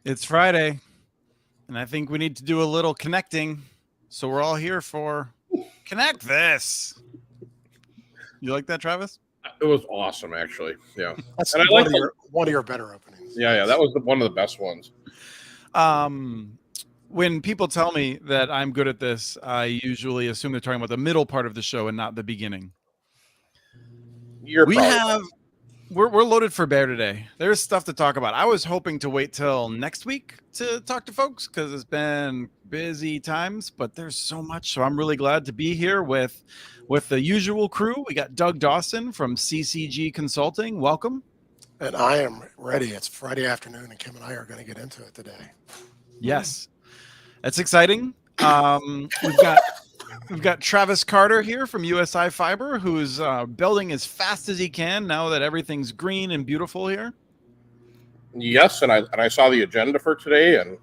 It's Friday, and I think we need to do a little connecting. So we're all here for Connect This. You like that, Travis? It was awesome, actually. Yeah, That's and I one like of your better openings. Yeah, that was one of the best ones. When people tell me that I'm good at this, I usually assume they're talking about the middle part of the show and not the beginning. We're loaded for bear today. There's stuff to talk about. I was hoping to wait till next week to talk to folks because it's been busy times, but there's so much. So I'm really glad to be here with the usual crew. We got Doug Dawson from CCG Consulting. Welcome. And I am ready. It's Friday afternoon, and Kim and I are going to get into it today. Yes, that's exciting. We've got Travis Carter here from USI Fiber, who's building as fast as he can now that everything's green and beautiful here. Yes, and I saw the agenda for today, and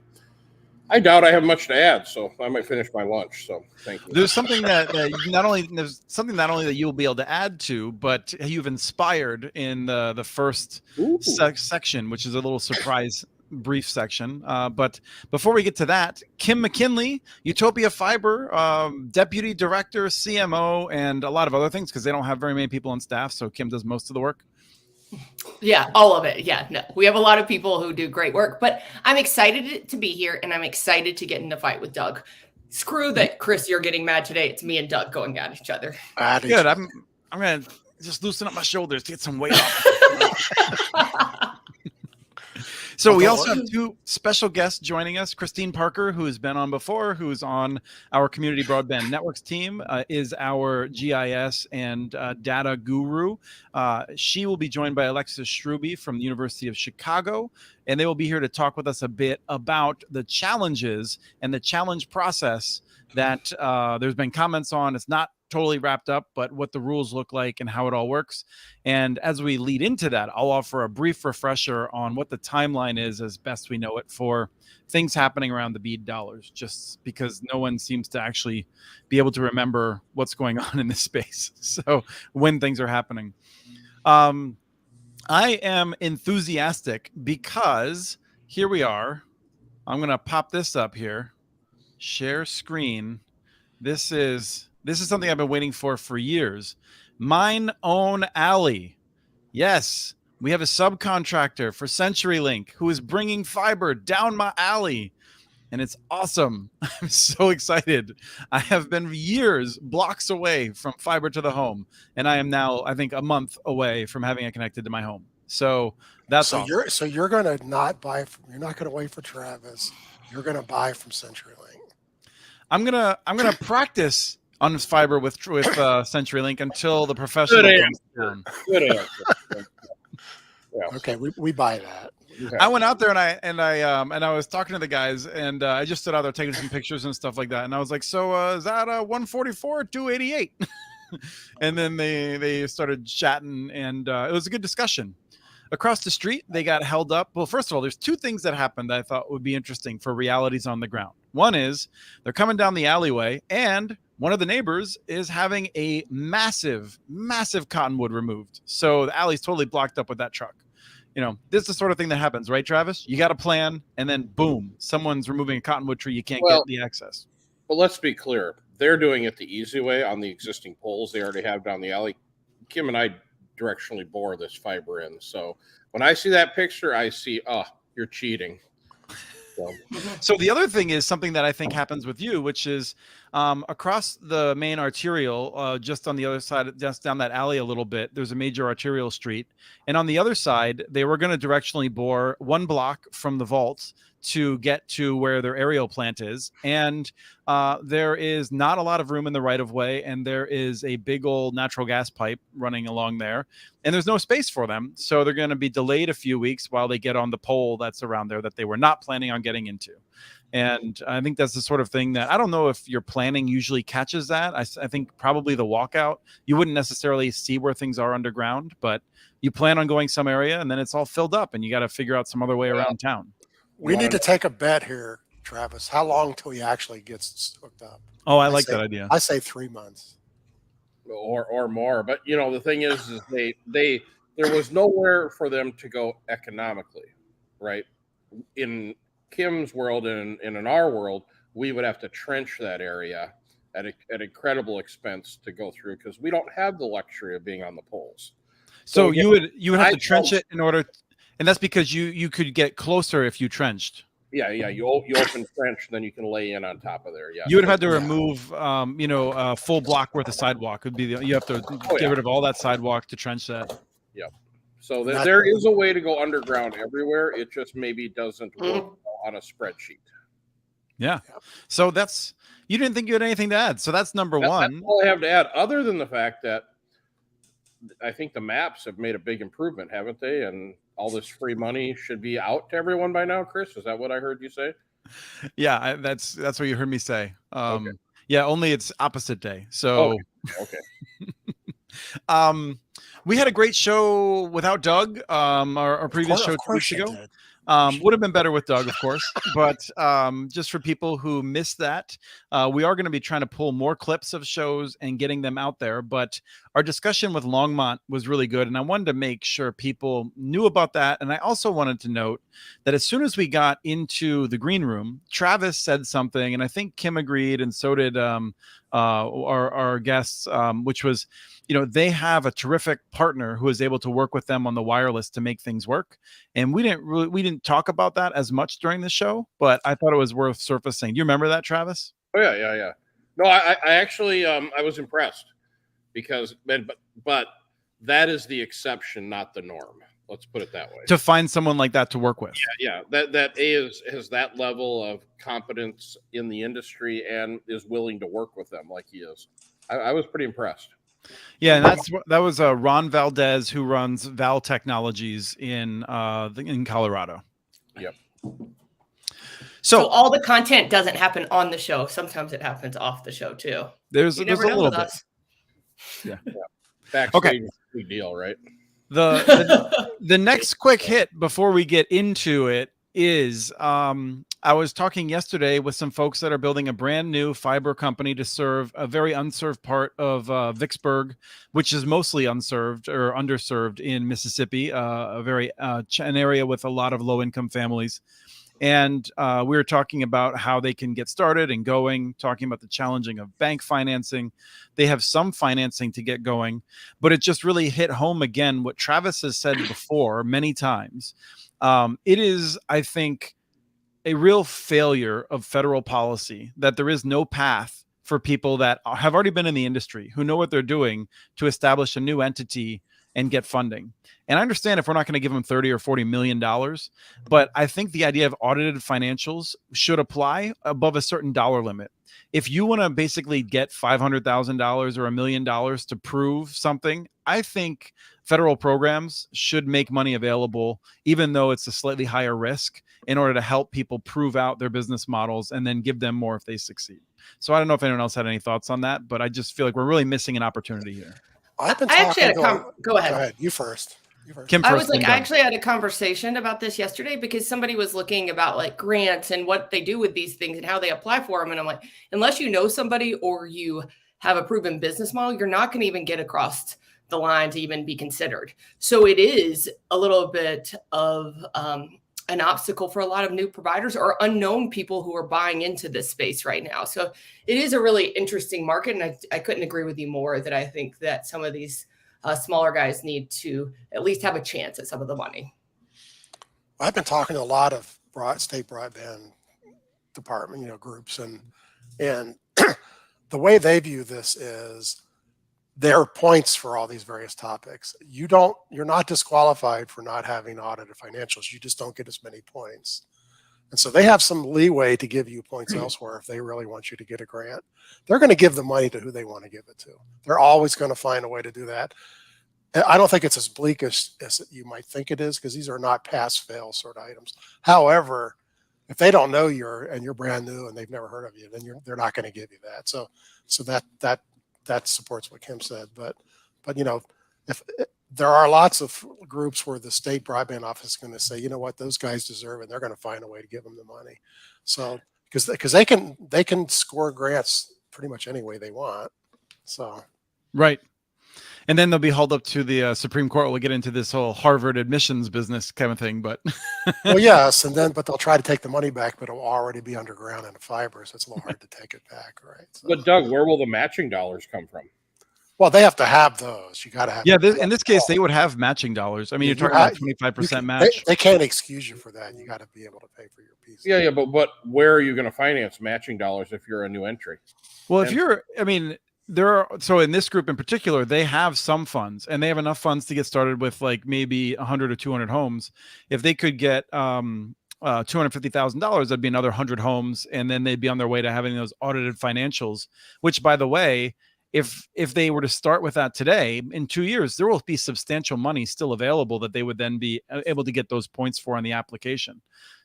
I doubt I have much to add, so I might finish my lunch. So thank you. There's something that not only that you'll be able to add to, but you've inspired in the first section, which is a little surprise. Brief section, but before we get to that, Kim McKinley, UTOPIA Fiber, Deputy Director, CMO, and a lot of other things because they don't have very many people on staff, so Kim does most of the work. Yeah, all of it. Yeah, no, we have a lot of people who do great work, but I'm excited to be here, and I'm excited to get in the fight with Doug. Screw that, Chris, you're getting mad today. It's me and Doug going at each other. Good. I'm gonna just loosen up my shoulders to get some weight off. So we also have two special guests joining us. Christine Parker, who has been on before, who's on our Community Broadband Networks team, is our GIS and data guru. She will be joined by Alexis Struby from the University of Chicago, and they will be here to talk with us a bit about the challenges and the challenge process that there's been comments on. It's not totally wrapped up, but what the rules look like and how it all works. And as we lead into that, I'll offer a brief refresher on what the timeline is as best we know it for things happening around the BEAD dollars, just because no one seems to actually be able to remember what's going on in this space. So when things are happening. I am enthusiastic because here we are. I'm going to pop this up here. Share screen. This is something I've been waiting for years. Mine Own Alley. Yes, we have a subcontractor for CenturyLink who is bringing fiber down my alley, and it's awesome. I'm so excited. I have been years blocks away from fiber to the home, and I am now, I think, a month away from having it connected to my home. So that's awesome. You're going to not buy you're not going to wait for Travis. You're going to buy from CenturyLink. I'm gonna practice on this fiber with CenturyLink until the professional comes down. Good answer. Yeah. Okay, we buy that. Okay. I went out there and I was talking to the guys, and I just stood out there taking some pictures and stuff like that. And I was like, "So is that 144 or 288?" And then they started chatting, and it was a good discussion. Across the street, they got held up. Well, first of all, there's two things that happened that I thought would be interesting for realities on the ground. One is they're coming down the alleyway, and one of the neighbors is having a massive, massive cottonwood removed. So the alley's totally blocked up with that truck. You know, this is the sort of thing that happens, right, Travis? You got a plan, and then boom, someone's removing a cottonwood tree. You can't get the access. Well, let's be clear. They're doing it the easy way on the existing poles they already have down the alley. Kim and I directionally bore this fiber in. So when I see that picture, I see, you're cheating. So the other thing is something that I think happens with you, which is across the main arterial, just on the other side, just down that alley a little bit, there's a major arterial street. And on the other side, they were going to directionally bore one block from the vault to get to where their aerial plant is. And there is not a lot of room in the right of way. And there is a big old natural gas pipe running along there. And there's no space for them. So they're going to be delayed a few weeks while they get on the pole that's around there that they were not planning on getting into. And I think that's the sort of thing that I don't know if your planning usually catches that. I think probably the walkout, you wouldn't necessarily see where things are underground, but you plan on going some area and then it's all filled up and you got to figure out some other way around town. We need to take a bet here, Travis. How long till he actually gets hooked up? Oh, I like that idea. I say 3 months. Or more. But, you know, the thing is there was nowhere for them to go economically, right? In Kim's world and in our world, we would have to trench that area at incredible expense to go through because we don't have the luxury of being on the poles. So again, you would have to trench it in order, and that's because you could get closer if you trenched. Yeah. You open trench, then you can lay in on top of there. Yeah. You would have had to remove, a full block worth of sidewalk. Would be you have to get rid of all that sidewalk to trench that. Yep. So there is a way to go underground everywhere. It just maybe doesn't work on a spreadsheet. Yeah. So you didn't think you had anything to add. So that's number one. That's all I have to add, other than the fact that I think the maps have made a big improvement, haven't they? And all this free money should be out to everyone by now, Chris. Is that what I heard you say? Yeah, that's what you heard me say. Okay. Yeah, only it's opposite day. So okay. We had a great show without Doug. Our previous show 2 weeks ago. Would have been better with Doug, of course, but just for people who missed that, we are going to be trying to pull more clips of shows and getting them out there. But our discussion with Longmont was really good, and I wanted to make sure people knew about that. And I also wanted to note that as soon as we got into the green room, Travis said something, and I think Kim agreed, and so did our guests, which was, they have a terrific partner who is able to work with them on the wireless to make things work. And we didn't talk about that as much during the show, but I thought it was worth surfacing. Do you remember that, Travis? Oh yeah. No, I actually I was impressed because, but that is the exception, not the norm. Let's put it that way. To find someone like that to work with. Yeah. That has that level of competence in the industry and is willing to work with them like he is. I was pretty impressed. Yeah, and that was Ron Valdez, who runs Val Technologies in Colorado. Yep. So all the content doesn't happen on the show. Sometimes it happens off the show too. There's a little bit. Yeah. Backstage Okay. is a big deal, right? The next quick hit before we get into it is I was talking yesterday with some folks that are building a brand new fiber company to serve a very unserved part of Vicksburg, which is mostly unserved or underserved in Mississippi, an area with a lot of low-income families. And we were talking about how they can get started and going, talking about the challenging of bank financing. They have some financing to get going, but it just really hit home again what Travis has said before many times. It is, I think, a real failure of federal policy that there is no path for people that have already been in the industry, who know what they're doing, to establish a new entity and get funding. And I understand if we're not going to give them $30 or $40 million, but I think the idea of audited financials should apply above a certain dollar limit. If you want to basically get $500,000 or $1 million to prove something, I think federal programs should make money available, even though it's a slightly higher risk, in order to help people prove out their business models and then give them more if they succeed. So I don't know if anyone else had any thoughts on that, but I just feel like we're really missing an opportunity here. I've been I actually had talking go ahead. Go ahead. You first. Kim I first, was like, then I Doug. actually had a conversation about this yesterday because somebody was looking about like grants and what they do with these things and how they apply for them. And I'm like, unless you know somebody or you have a proven business model, you're not going to even get across the line to even be considered. So it is a little bit of an obstacle for a lot of new providers or unknown people who are buying into this space right now. So it is a really interesting market. And I couldn't agree with you more that I think that some of these smaller guys need to at least have a chance at some of the money. I've been talking to a lot of state broadband department, groups, and the way they view this is there are points for all these various topics. You're not disqualified for not having audited financials. You just don't get as many points. And so they have some leeway to give you points elsewhere if they really want you to get a grant. They're going to give the money to who they want to give it to. They're always going to find a way to do that. I don't think it's as bleak as you might think it is, because these are not pass-fail sort of items. However, if they don't know you're brand new and they've never heard of you, then they're not going to give you that. So that supports what Kim said. But if there are lots of groups where the state broadband office is going to say, you know what, those guys deserve it, and they're going to find a way to give them the money. So because they can score grants pretty much any way they want. So Right. And then they'll be hauled up to the Supreme Court. We'll get into this whole Harvard admissions business kind of thing, but Well, yes, but they'll try to take the money back, but it'll already be underground in the fiber, so it's a little hard to take it back, right? So, But Doug, where will the matching dollars come from? well, they have to have those. You got to have. yeah, in this case, they would have matching dollars. I mean, you're talking about 25% match. They can't excuse you for that. You got to be able to pay for your piece. Yeah, but where are you going to finance matching dollars if you're a new entry? Well, so in this group in particular, they have some funds, and they have enough funds to get started with like maybe 100 or 200 homes. If they could get $250,000, that'd be another 100 homes, and then they'd be on their way to having those audited financials. Which, by the way, if they were to start with that today, in 2 years, there will be substantial money still available that they would then be able to get those points for on the application.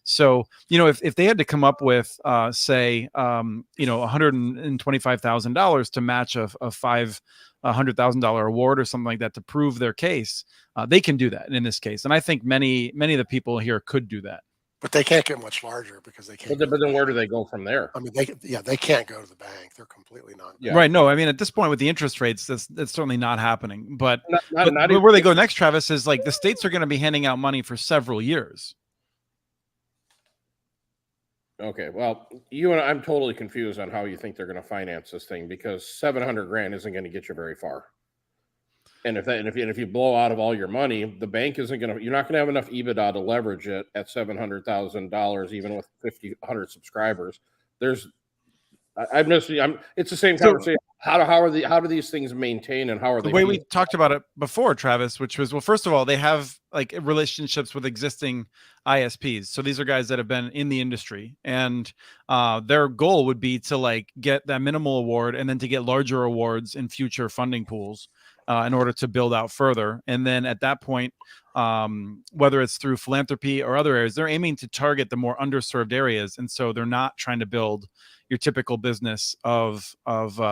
So, if they had to come up with, say, $125,000 to match a $500,000 award or something like that to prove their case, they can do that in this case. And I think many of the people here could do that. But they can't get much larger because they can't. But then where do they go from there? I mean, they can't go to the bank. They're completely not. Yeah. Right. No, I mean, at this point with the interest rates, that's certainly not happening. But, Not even- where they go next, Travis, is like the states are going to be handing out money for several years. Okay, well, I'm totally confused on how you think they're going to finance this thing, because $700,000 isn't going to get you very far. And if you blow out of all your money, the bank isn't going to. You're not going to have enough EBITDA to leverage it at $700,000, even with 100 subscribers. It's the same conversation. How do these things maintain, and how are they? The way we talked about it before, Travis, which was, well, first of all, they have like relationships with existing ISPs. So these are guys that have been in the industry, and their goal would be to like get that minimal award and then to get larger awards in future funding pools in order to build out further. And then at that point, whether it's through philanthropy or other areas, they're aiming to target the more underserved areas. And so they're not trying to build your typical business of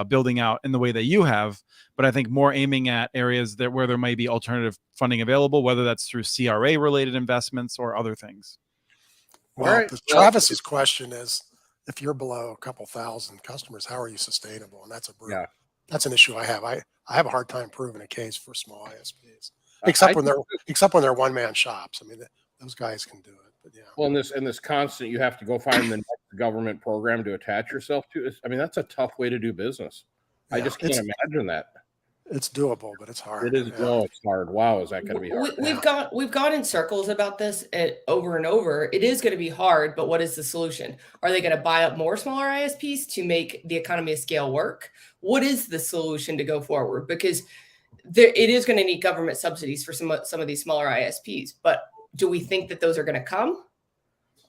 building out in the way that you have, but I think more aiming at areas where there might be alternative funding available, whether that's through CRA related investments or other things. Well, Right. Travis's question is, if you're below a couple thousand customers, how are you sustainable? And that's an issue I have. I have a hard time proving a case for small ISPs, except when they're one-man shops. I mean, those guys can do it. But yeah. Well, in this constant, you have to go find the next government program to attach yourself to. I mean, that's a tough way to do business. Yeah, I just can't imagine that. It's doable, but it's hard. It is. Yeah. Oh, it's hard. Wow, is that going to be hard? We've gone in circles about this over and over. It is going to be hard, but what is the solution? Are they going to buy up more smaller ISPs to make the economy of scale work? What is the solution to go forward? Because it is going to need government subsidies for some of these smaller ISPs. But do we think that those are going to come?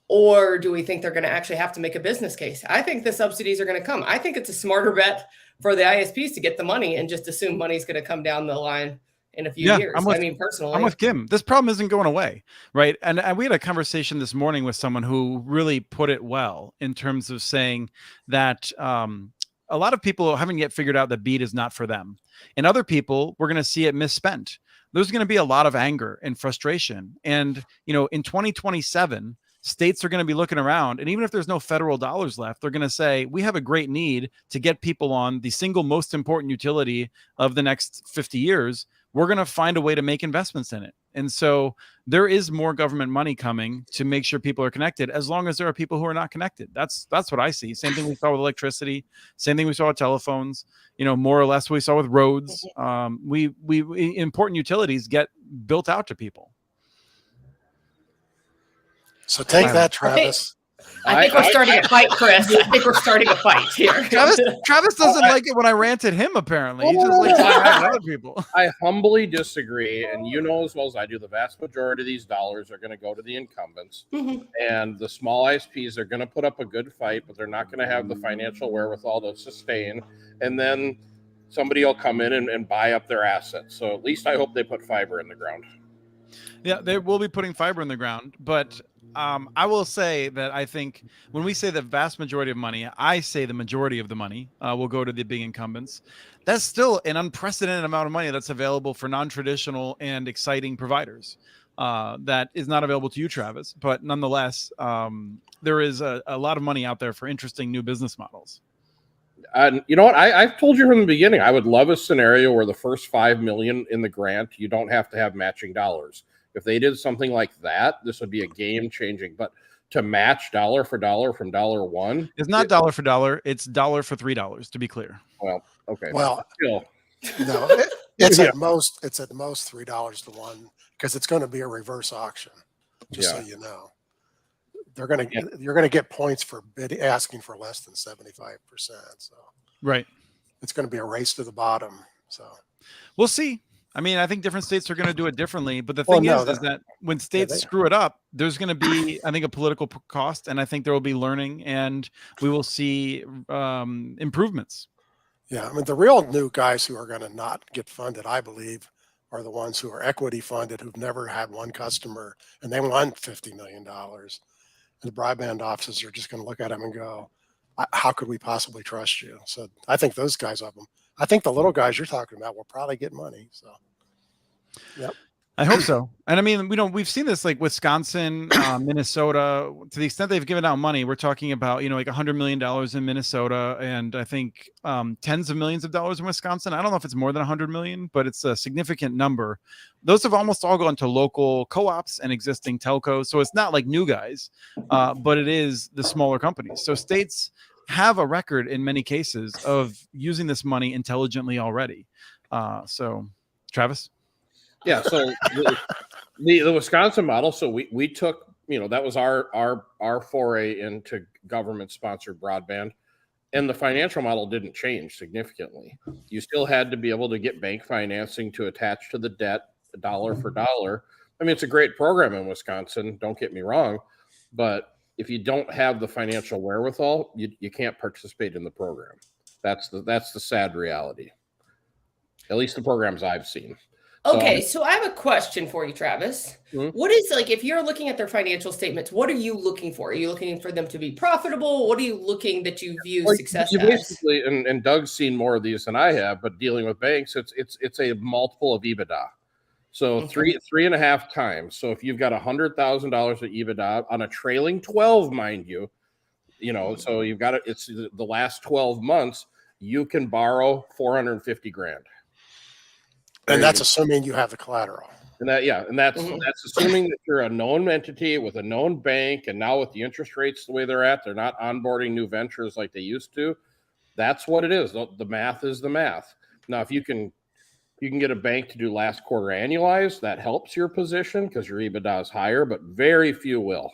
Or do we think they're going to actually have to make a business case? I think the subsidies are going to come. I think it's a smarter bet for the ISPs to get the money and just assume money's going to come down the line in a few years. Personally, I'm with Kim. This problem isn't going away, right? And we had a conversation this morning with someone who really put it well in terms of saying that a lot of people haven't yet figured out that BEAD is not for them. And other people, we're going to see it misspent. There's going to be a lot of anger and frustration. And, in 2027, states are going to be looking around, and even if there's no federal dollars left, they're going to say, we have a great need to get people on the single most important utility of the next 50 years. We're going to find a way to make investments in it. And so there is more government money coming to make sure people are connected, as long as there are people who are not connected. That's what I see. Same thing we saw with electricity, same thing we saw with telephones, more or less what we saw with roads. We important utilities get built out to people. So take that, Travis. I think we're starting a fight, Chris. I think we're starting a fight here. Travis doesn't like it when I rant at him, apparently. He just likes to rant at other people. I humbly disagree. And as well as I do, the vast majority of these dollars are going to go to the incumbents. Mm-hmm. And the small ISPs are going to put up a good fight, but they're not going to have the financial wherewithal to sustain. And then somebody will come in and buy up their assets. So at least I hope they put fiber in the ground. Yeah, they will be putting fiber in the ground, but I will say that I think when we say the vast majority of money, I say the majority of the money will go to the big incumbents. That's still an unprecedented amount of money that's available for non-traditional and exciting providers. That is not available to you, Travis, but nonetheless, there is a lot of money out there for interesting new business models. And you know what? I've told you from the beginning, I would love a scenario where the first $5 million in the grant, you don't have to have matching dollars. If they did something like that, this would be a game changing. But to match dollar for dollar from dollar one, It's not dollar for dollar. It's dollar for $3, to be clear. well, okay. Well, Still, no, it's Yeah. at most $3 to 1 because it's going to be a reverse auction. Just so you know, you're going to get points for asking for less than 75%. So Right. it's going to be a race to the bottom. So We'll see. I mean, I think different states are going to do it differently. But the thing is that when states screw it up, there's going to be, I think, a political cost. And I think there will be learning and we will see improvements. yeah, I mean, the real new guys who are going to not get funded, I believe, are the ones who are equity funded, who've never had one customer and they want $50 million. And the broadband offices are just going to look at them and go, how could we possibly trust you? So I think those guys of them. I think the little guys you're talking about will probably get money. So, yep. I hope so. And I mean, we've seen this like Wisconsin, Minnesota, to the extent they've given out money. We're talking about, like $100 million in Minnesota. And I think tens of millions of dollars in Wisconsin. I don't know if it's more than 100 million, but it's a significant number. Those have almost all gone to local co-ops and existing telcos. So it's not like new guys, but it is the smaller companies. So states have a record in many cases of using this money intelligently already. So Travis? Yeah, so the Wisconsin model. So we took, that was our foray into government sponsored broadband, and the financial model didn't change significantly. You still had to be able to get bank financing to attach to the debt, dollar for dollar. I mean, it's a great program in Wisconsin. Don't get me wrong, but if you don't have the financial wherewithal, you can't participate in the program. That's the sad reality. At least the programs I've seen. Okay, so I have a question for you, Travis. What is, like, if you're looking at their financial statements, what are you looking for? Are you looking for them to be profitable? What are you looking that you view success as? Basically, and Doug's seen more of these than I have, but dealing with banks, it's a multiple of EBITDA. So three and a half times. So if you've got $100,000 of EBITDA on a trailing 12, mind you, so you've got it's the last 12 months, you can borrow $450,000. And that's assuming you have the collateral. And that's assuming that you're a known entity with a known bank, and now with the interest rates the way they're at, they're not onboarding new ventures like they used to. That's what it is. The math is the math. Now, if you can get a bank to do last quarter annualized, that helps your position because your EBITDA is higher, but very few will.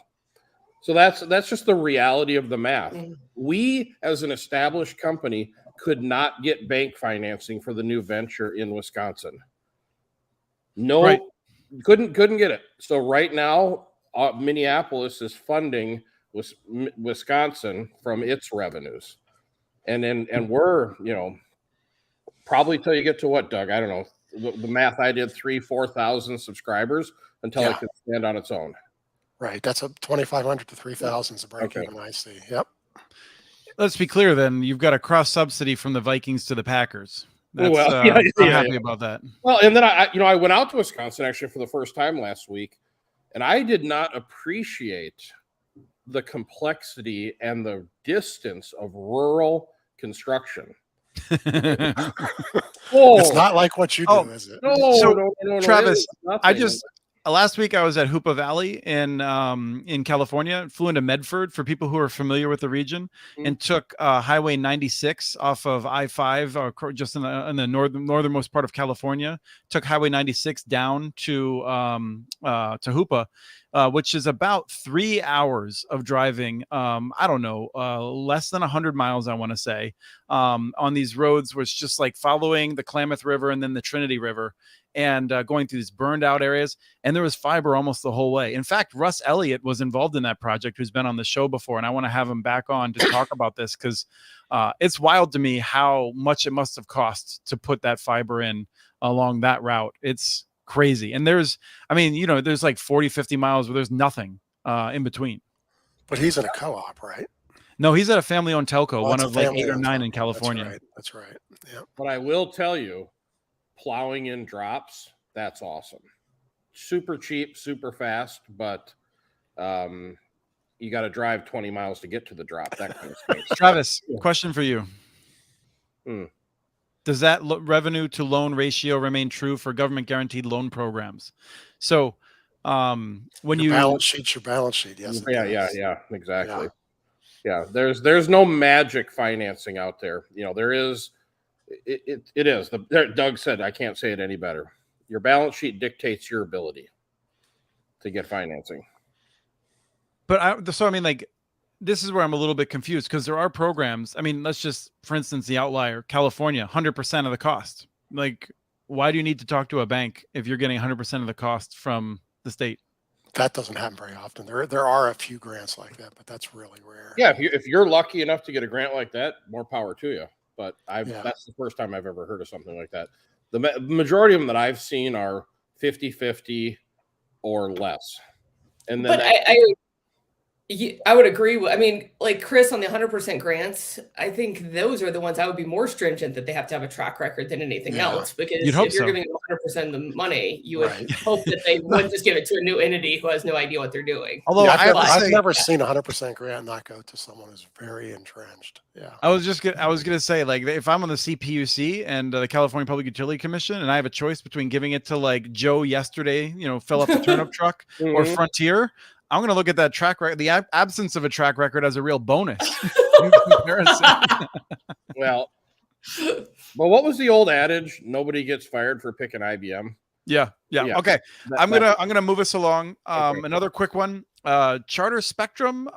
So that's just the reality of the math. We, as an established company, could not get bank financing for the new venture in Wisconsin. Couldn't get it. So right now, Minneapolis is funding Wisconsin from its revenues, and we're probably till you get to what, Doug? I don't know the math I did, 4,000 subscribers until it can stand on its own. Right, that's a 2,500 to 3,000 is a break even. I see. Yep. Let's be clear then. You've got a cross subsidy from the Vikings to the Packers. I'm happy about that. Well, and then I went out to Wisconsin actually for the first time last week, and I did not appreciate the complexity and the distance of rural construction. It's not like what you do, is it? No, Travis, last week I was at Hoopa Valley in California, flew into Medford for people who are familiar with the region, and took Highway 96 off of I-5, just in the northernmost part of California. Took Highway 96 down to Hoopa, which is about 3 hours of driving. I don't know, less than 100 miles, I want to say, on these roads, which just like following the Klamath River and then the Trinity River, and going through these burned out areas. And there was fiber almost the whole way. In fact, Russ Elliott was involved in that project, who's been on the show before. And I want to have him back on to talk about this, because it's wild to me how much it must have cost to put that fiber in along that route. It's crazy. And there's like 40, 50 miles where there's nothing in between. But he's in a co-op, right? No, he's at a family-owned telco, one of like 8 or 9 in California. That's right. Yeah. But I will tell you, plowing in drops, that's awesome. Super cheap, super fast, but you got to drive 20 miles to get to the drop. That kind of space. Travis, question for you. Does that revenue to loan ratio remain true for government guaranteed loan programs? So when your balance sheet's your balance sheet. Yes. Yeah, exactly. Yeah, there's no magic financing out there. There is. It is. Doug said, I can't say it any better. Your balance sheet dictates your ability to get financing. But this is where I'm a little bit confused, because there are programs. I mean, let's just, for instance, the outlier, California, 100% of the cost. Like, why do you need to talk to a bank if you're getting 100% of the cost from the state? That doesn't happen very often. There are a few grants like that, but that's really rare. Yeah, if you're lucky enough to get a grant like that, more power to you. But that's the first time I've ever heard of something like that. The majority of them that I've seen are 50-50 or less. And then I would agree. I mean, like Chris on the 100% grants, I think those are the ones I would be more stringent that they have to have a track record than anything else. Because if you're giving them 100% of the money, you would hope that they wouldn't just give it to a new entity who has no idea what they're doing. Although I've never seen a 100% grant not go to someone who's very entrenched. Yeah. I was gonna say, like, if I'm on the CPUC and the California Public Utility Commission, and I have a choice between giving it to like Joe yesterday, fell off the turnip truck, or Frontier, I'm going to look at that track record, the absence of a track record, as a real bonus. Well, what was the old adage? Nobody gets fired for picking IBM. Yeah. Okay. I'm gonna move us along. Another quick one. Charter Spectrum.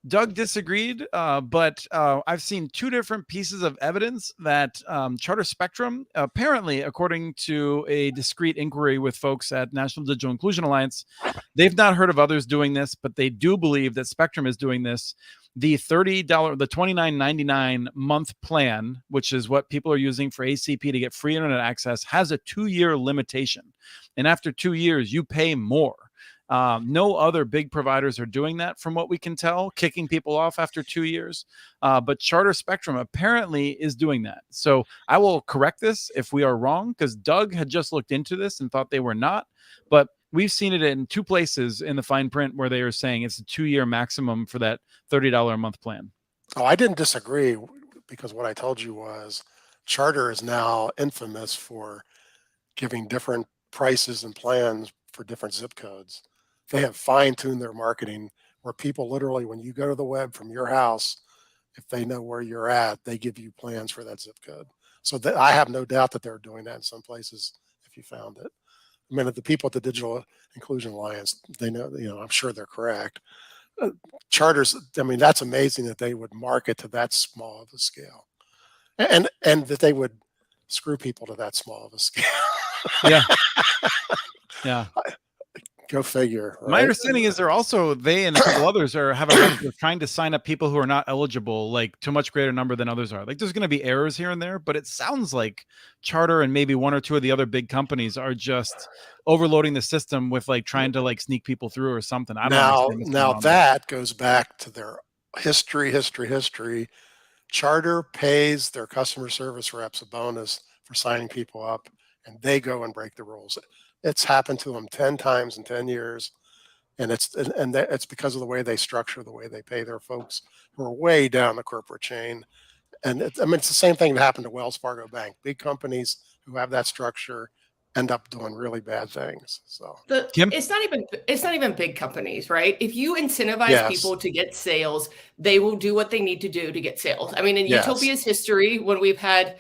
Doug disagreed, but I've seen two different pieces of evidence that Charter Spectrum, apparently, according to a discrete inquiry with folks at National Digital Inclusion Alliance, they've not heard of others doing this, but they do believe that Spectrum is doing this. The $29.99 month plan, which is what people are using for ACP to get free internet access, has a 2-year limitation. And after 2 years, you pay more. No other big providers are doing that, from what we can tell, kicking people off after 2 years. But Charter Spectrum apparently is doing that. So I will correct this if we are wrong, because Doug had just looked into this and thought they were not. But we've seen it in two places in the fine print where they are saying it's a 2-year maximum for that $30 a month plan. Oh, I didn't disagree, because what I told you was Charter is now infamous for giving different prices and plans for different zip codes. They have fine-tuned their marketing where people literally, when you go to the web from your house, if they know where you're at, they give you plans for that zip code. So I have no doubt that they're doing that in some places if you found it. I mean, the people at the Digital Inclusion Alliance, they know, I'm sure they're correct. Charters, I mean, that's amazing that they would market to that small of a scale, and that they would screw people to that small of a scale. Yeah. Go figure. Right? My understanding is they and a couple others have a record of trying to sign up people who are not eligible, like, to a much greater number than others are. Like, there's going to be errors here and there, but it sounds like Charter and maybe one or two of the other big companies are just overloading the system with, like, trying to, like, sneak people through or something. I don't know. Now that goes back to their history. Charter pays their customer service reps a bonus for signing people up, and they go and break the rules. It's happened to them 10 times in 10 years. And it's because of the way they structure, the way they pay their folks who are way down the corporate chain. And it's the same thing that happened to Wells Fargo Bank. Big companies who have that structure end up doing really bad things. So Kim? It's not even big companies, right? If you incentivize people to get sales, they will do what they need to do to get sales. I mean, in Utopia's history, when we've had,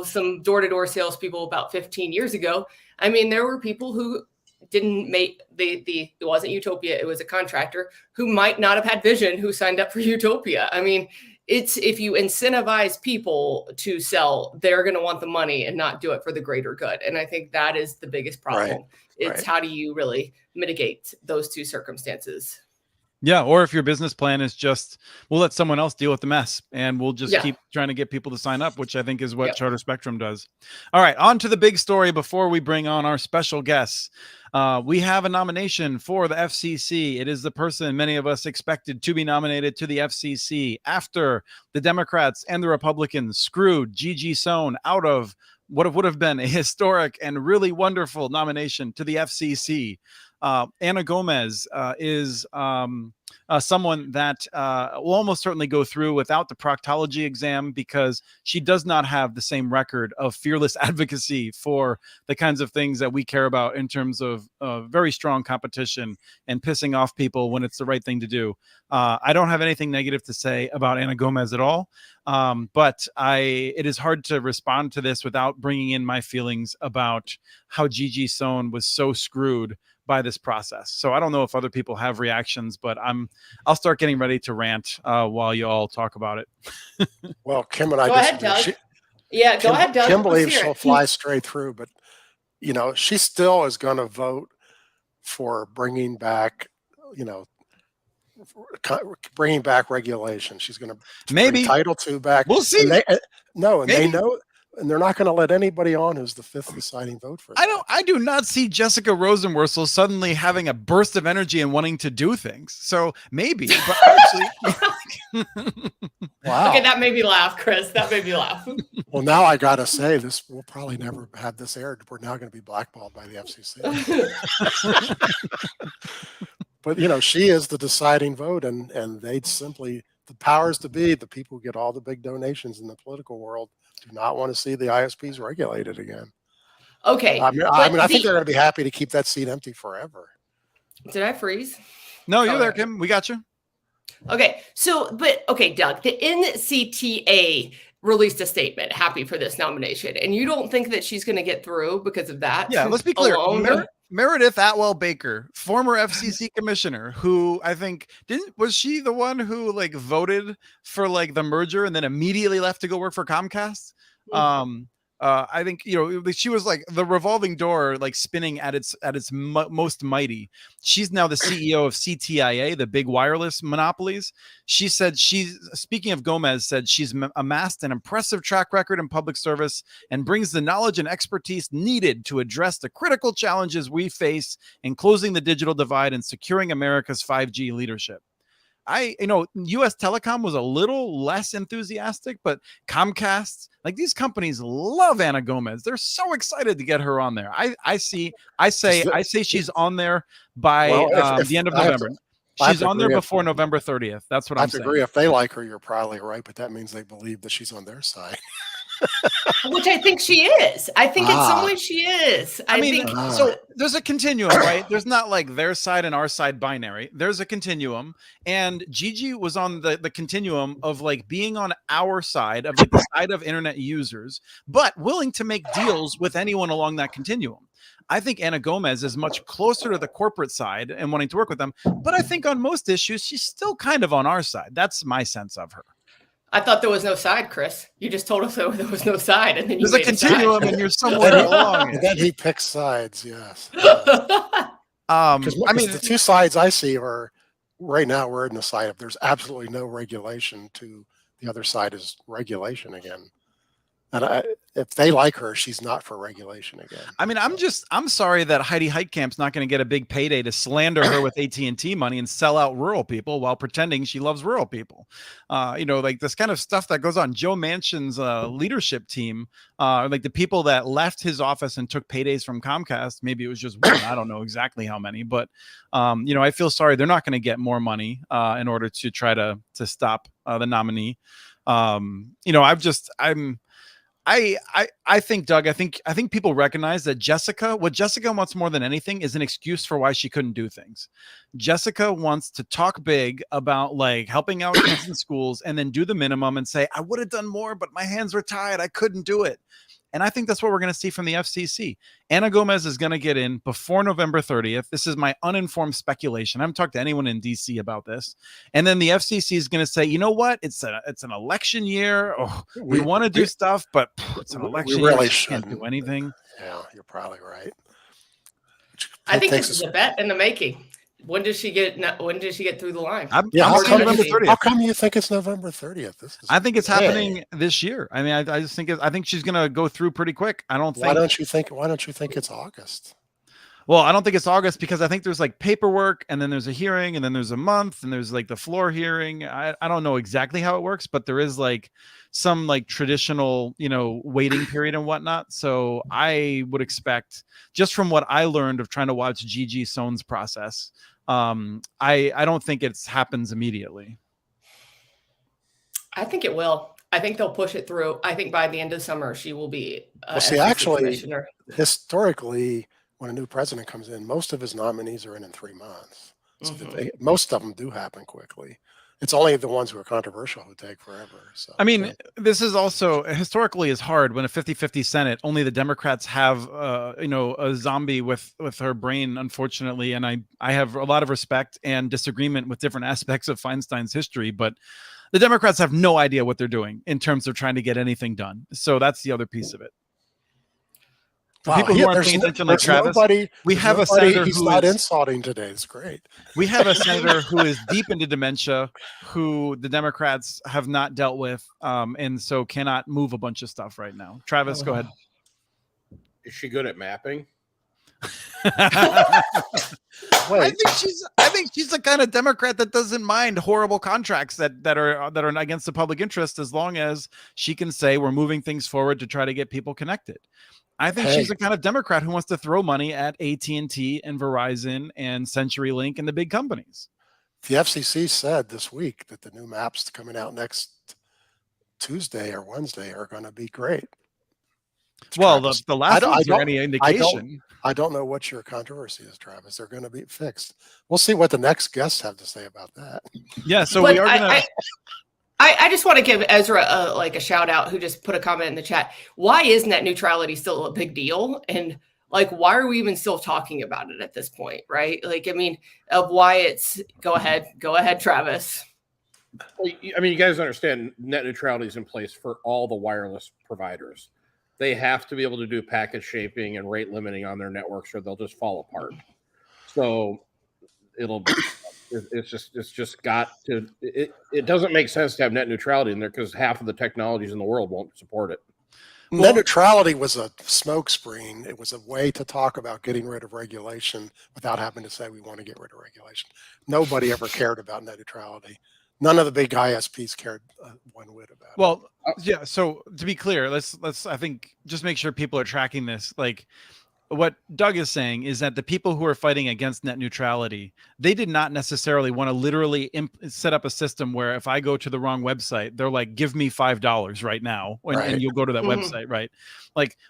some door-to-door salespeople about 15 years ago, I mean, there were people who didn't make it wasn't Utopia, it was a contractor who might not have had vision who signed up for Utopia. I mean, it's, if you incentivize people to sell, they're going to want the money and not do it for the greater good. And I think that is the biggest problem. It's how do you really mitigate those two circumstances? Yeah. Or if your business plan is just, we'll let someone else deal with the mess and we'll just keep trying to get people to sign up, which I think is what Charter Spectrum does. All right. On to the big story before we bring on our special guests. We have a nomination for the FCC. It is the person many of us expected to be nominated to the FCC after the Democrats and the Republicans screwed Gigi Sohn out of what would have been a historic and really wonderful nomination to the FCC. Anna Gomez is someone that will almost certainly go through without the proctology exam, because she does not have the same record of fearless advocacy for the kinds of things that we care about in terms of very strong competition and pissing off people when it's the right thing to do. I don't have anything negative to say about Anna Gomez at all, but it is hard to respond to this without bringing in my feelings about how Gigi Sohn was so screwed by this process. So I don't know if other people have reactions, but I'll start getting ready to rant while you all talk about it. Well, Kim and I Go ahead, Doug. Go ahead, Doug. Kim Let's believes hear she'll it. fly straight through, but she still is going to vote for bringing back, bringing back regulation. She's going to Maybe bring Title II back. We'll see. And they Maybe. know, and they're not going to let anybody on who's the fifth deciding vote for that. I do not see Jessica Rosenworcel suddenly having a burst of energy and wanting to do things. So maybe, but actually, Wow. Okay, that made me laugh, Chris. That made me laugh. Well, now I got to say this, we'll probably never have this aired. We're now going to be blackballed by the FCC. But, she is the deciding vote, and they'd simply, the powers to be, the people who get all the big donations in the political world, do not want to see the ISPs regulated again. Okay. I think they're going to be happy to keep that seat empty forever. Did I freeze? no, you're there, Kim. We got you. Okay. Doug, the NCTA released a statement happy for this nomination, and you don't think that she's going to get through because of that? Yeah, let's be clear. Alone? Meredith Atwell Baker, former FCC commissioner, who I think was she the one who voted for the merger and then immediately left to go work for Comcast? I think she was the revolving door spinning at its most mighty. She's now the CEO of CTIA, the big wireless monopolies. She said speaking of Gomez, said she's amassed an impressive track record in public service and brings the knowledge and expertise needed to address the critical challenges we face in closing the digital divide and securing America's 5G leadership. US Telecom was a little less enthusiastic, but Comcast, these companies love Anna Gomez. They're so excited to get her on there. I say she's on there by the end of November. She's on there before November 30th. That's what I'm saying. I agree. If they like her, you're probably right, but that means they believe that she's on their side. Which I think she is. I think in some ways she is. I think so. There's a continuum, right? There's not their side and our side binary. There's a continuum, and Gigi was on the continuum of being on our side of the side of internet users, but willing to make deals with anyone along that continuum. I think Anna Gomez is much closer to the corporate side and wanting to work with them, but I think on most issues she's still kind of on our side. That's my sense of her. I thought there was no side, Chris. You just told us there was no side, and then there's a continuum, and you're somewhere along it. Then he picks sides. Yes. The two sides I see are right now. We're in the side of there's absolutely no regulation. To the other side is regulation again. And if they like her, she's not for regulation again. I'm sorry that Heidi Heitkamp's not going to get a big payday to slander her with AT&T money and sell out rural people while pretending she loves rural people. This kind of stuff that goes on. Joe Manchin's leadership team, the people that left his office and took paydays from Comcast. Maybe it was just one. I don't know exactly how many, but I feel sorry they're not going to get more money in order to try to stop the nominee. I think, Doug, I think people recognize that what Jessica wants more than anything is an excuse for why she couldn't do things. Jessica wants to talk big about helping out kids in schools and then do the minimum and say, I would have done more, but my hands were tied. I couldn't do it. And I think that's what we're going to see from the FCC. Anna Gomez is going to get in before November 30th. This is my uninformed speculation. I haven't talked to anyone in DC about this. And then the FCC is going to say, you know what? It's an election year. Oh, we want to do stuff, but it's an election year. We can't do anything. Yeah, you're probably right. I think this is a bet in the making. When does she get through the line? How come you think it's November 30th? I think it's happening this year. I just think I think she's going to go through pretty quick. Why don't you think it's August? Well, I don't think it's August because I think there's like paperwork and then there's a hearing and then there's a month and there's like the floor hearing. I don't know exactly how it works, but there is like some like traditional, waiting period and whatnot. So I would expect, just from what I learned of trying to watch Gigi Sohn's process, I don't think it happens immediately. I think it will. I think they'll push it through. I think by the end of summer, she will be see, FCC actually, commissioner. Historically, when a new president comes in, most of his nominees are in 3 months. So Mm-hmm. most of them do happen quickly. It's only the ones who are controversial who take forever. So I mean, this is also historically is hard when a 50-50 Senate, only the Democrats have, a zombie with her brain, unfortunately. And I have a lot of respect and disagreement with different aspects of Feinstein's history, but the Democrats have no idea what they're doing in terms of trying to get anything done. So that's the other piece of it. For people who aren't paying attention, like Travis, we have a senator who's not insulting today. It's great. We have a senator who is deep into dementia, who the Democrats have not dealt with, and so cannot move a bunch of stuff right now. Travis, go ahead. Is she good at mapping? I think she's the kind of Democrat that doesn't mind horrible contracts that are against the public interest, as long as she can say we're moving things forward to try to get people connected. I think she's the kind of Democrat who wants to throw money at AT&T and Verizon and CenturyLink and the big companies. The FCC said this week that the new maps coming out next Tuesday or Wednesday are going to be great. Well, the last ones are any indication. I don't know what your controversy is, Travis. They're going to be fixed. We'll see what the next guests have to say about that. Yeah, so we are going to... I just want to give Ezra a shout out, who just put a comment in the chat. Why is net neutrality still a big deal? And why are we even still talking about it at this point? Right? Of why it's go ahead, Travis. Well, you guys understand net neutrality is in place for all the wireless providers. They have to be able to do packet shaping and rate limiting on their networks, or they'll just fall apart. So it's just got to. It doesn't make sense to have net neutrality in there because half of the technologies in the world won't support it. Net neutrality was a smokescreen. It was a way to talk about getting rid of regulation without having to say we want to get rid of regulation. Nobody ever cared about net neutrality. None of the big ISPs cared one whit about it. Well, yeah. So to be clear, let's I think just make sure people are tracking this. What Doug is saying is that the people who are fighting against net neutrality, they did not necessarily want to literally set up a system where if I go to the wrong website, they're like, give me $5 right now. And you'll go to that website, right?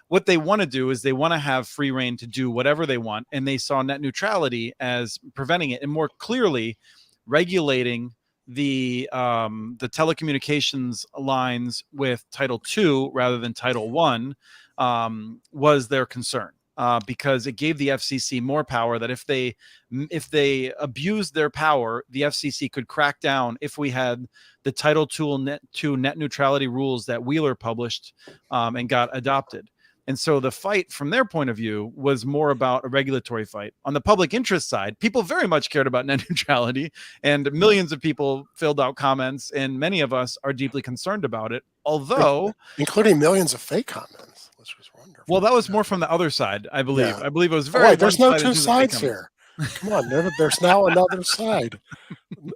What they want to do is they want to have free reign to do whatever they want. And they saw net neutrality as preventing it and more clearly regulating the telecommunications lines with Title II rather than Title I was their concern. Because it gave the FCC more power that if they abused their power, the FCC could crack down if we had the Title II net neutrality rules that Wheeler published and got adopted. And so the fight from their point of view was more about a regulatory fight. On the public interest side, people very much cared about net neutrality, and millions of people filled out comments, and many of us are deeply concerned about it, although... including millions of fake comments, which was wonderful. Well, that was more from the other side, I believe. Yeah. I believe it was very... there's no two sides here. Come on, there's now another side.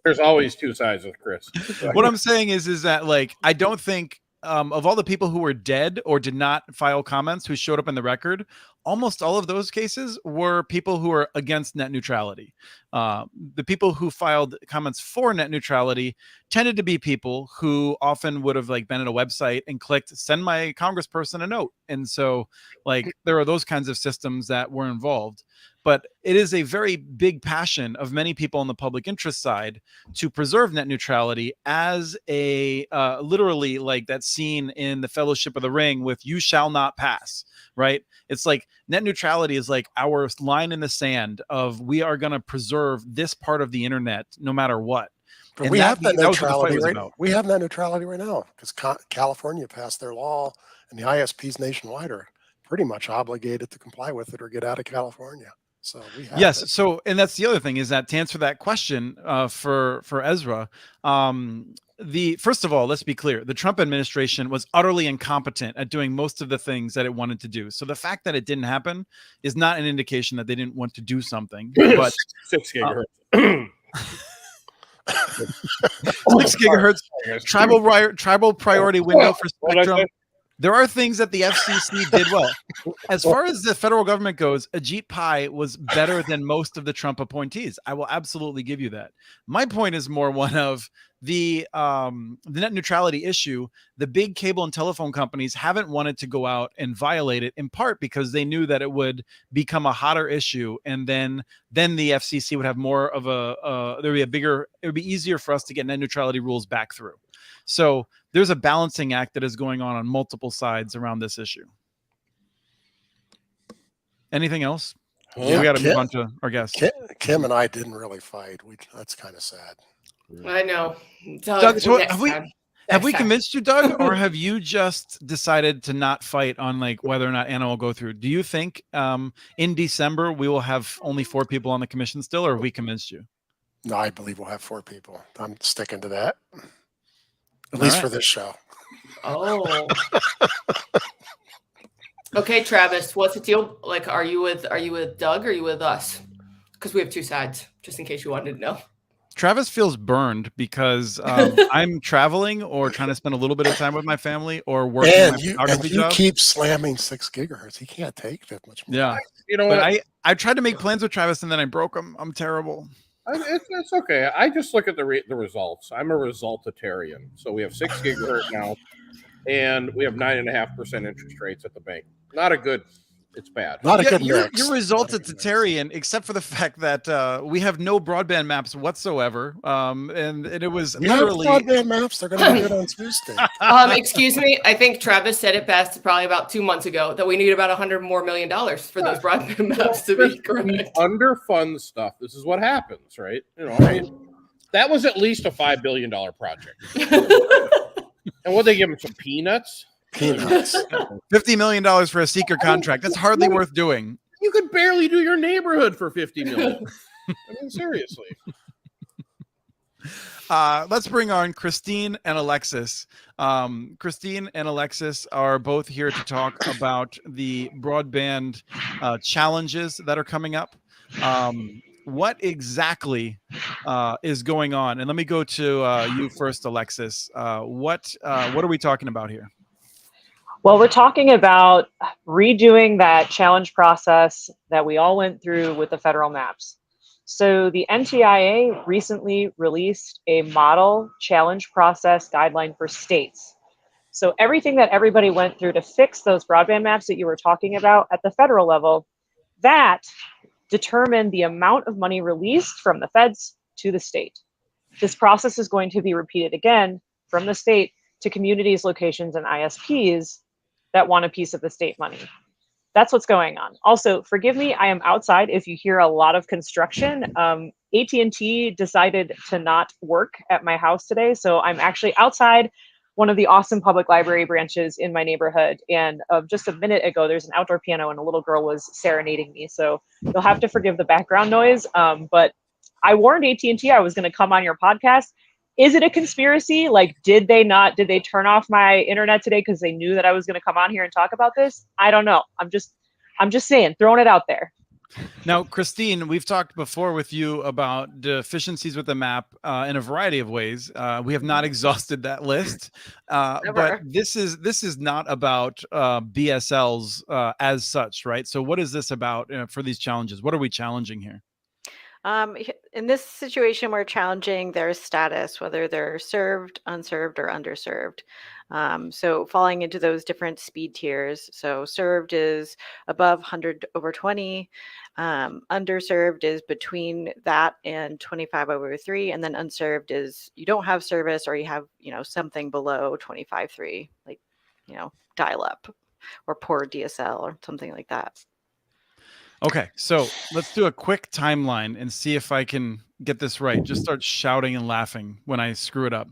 There's always two sides with Chris. What I'm saying is that I don't think of all the people who were dead or did not file comments who showed up in the record, almost all of those cases were people who are against net neutrality. The people who filed comments for net neutrality tended to be people who often would have been at a website and clicked send my congressperson a note. And so there are those kinds of systems that were involved. But it is a very big passion of many people on the public interest side to preserve net neutrality as a literally that scene in the Fellowship of the Ring with "You shall not pass," right? It's net neutrality is our line in the sand of we are going to preserve this part of the internet no matter what. But we have that neutrality right now. We have that neutrality right now because California passed their law, and the ISPs nationwide are pretty much obligated to comply with it or get out of California. So we have Yes. it. So, and that's the other thing is that to answer that question for Ezra, first of all, let's be clear: the Trump administration was utterly incompetent at doing most of the things that it wanted to do. So the fact that it didn't happen is not an indication that they didn't want to do something. But 6 gigahertz. 6 gigahertz tribal priority window for spectrum. There are things that the FCC did well. As far as the federal government goes, Ajit Pai was better than most of the Trump appointees. I will absolutely give you that. My point is more one of the net neutrality issue. The big cable and telephone companies haven't wanted to go out and violate it, in part because they knew that it would become a hotter issue, and then the FCC would have more of it would be easier for us to get net neutrality rules back through. So there's a balancing act that is going on multiple sides around this issue. Anything else? Yeah, We got to move on to our guest. Kim and I didn't really fight. That's kind of sad. I know. Doug, so have we time. convinced you, Doug, or have you just decided to not fight on like whether or not Anna will go through? Do you think in December we will have only 4 people on the commission still, or have we convinced you? No, I believe we'll have 4 people. I'm sticking to that. At least for this show. Oh. Okay, Travis, what's the deal? Like, are you with Doug or are you with us? Because we have 2 sides, just in case you wanted to know. Travis feels burned because I'm traveling or trying to spend a little bit of time with my family or working And my you photography job. keep slamming 6 gigahertz. He can't take that much more. Yeah. You know But what? I tried to make plans with Travis and then I broke them. I'm terrible. It's okay. I just look at the results. I'm a resultatarian. So we have 6 gigahertz now, and we have 9.5% interest rates at the bank. Not a good. It's bad. Not a good You're mix. resultatarian, except for the fact that we have no broadband maps whatsoever. And it was You have literally broadband maps. They're going to be good on Tuesday. Excuse me. I think Travis said it best probably about 2 months ago that we need about $100 million for those broadband maps to be correct. Underfund stuff. This is what happens, right? You know, I mean, that was at least a $5 billion project. And what they give them some peanuts? Peanuts. $50 million for a secret contract. That's hardly worth doing. You could barely do your neighborhood for $50 million. I mean, seriously. Let's bring on Christine and Alexis. Christine and Alexis are both here to talk about the broadband challenges that are coming up. What exactly is going on? And let me go to you first, Alexis. What are we talking about here? Well, we're talking about redoing that challenge process that we all went through with the federal maps. So the NTIA recently released a model challenge process guideline for states. So everything that everybody went through to fix those broadband maps that you were talking about at the federal level, that determined the amount of money released from the feds to the state. This process is going to be repeated again from the state to communities, locations, and ISPs that want a piece of the state money. That's what's going on. Also, forgive me, I am outside if you hear a lot of construction. AT&T decided to not work at my house today, so I'm actually outside one of the awesome public library branches in my neighborhood. And just a minute ago, there's an outdoor piano and a little girl was serenading me. So you'll have to forgive the background noise. But I warned AT&T I was going to come on your podcast. Is it a conspiracy? Like, did they turn off my internet today because they knew that I was going to come on here and talk about this? I don't know. I'm just saying, throwing it out there. Now, Christine, we've talked before with you about deficiencies with the map in a variety of ways. We have not exhausted that list, but this is not about BSLs as such, right? So what is this about for these challenges? What are we challenging here? In this situation, we're challenging their status, whether they're served, unserved, or underserved. So falling into those different speed tiers. So served is above 100/20. Underserved is between that and 25/3. And then unserved is you don't have service or you have, something below 25/3, like, dial up or poor DSL or something like that. Okay, so let's do a quick timeline and see if I can get this right. Just start shouting and laughing when I screw it up.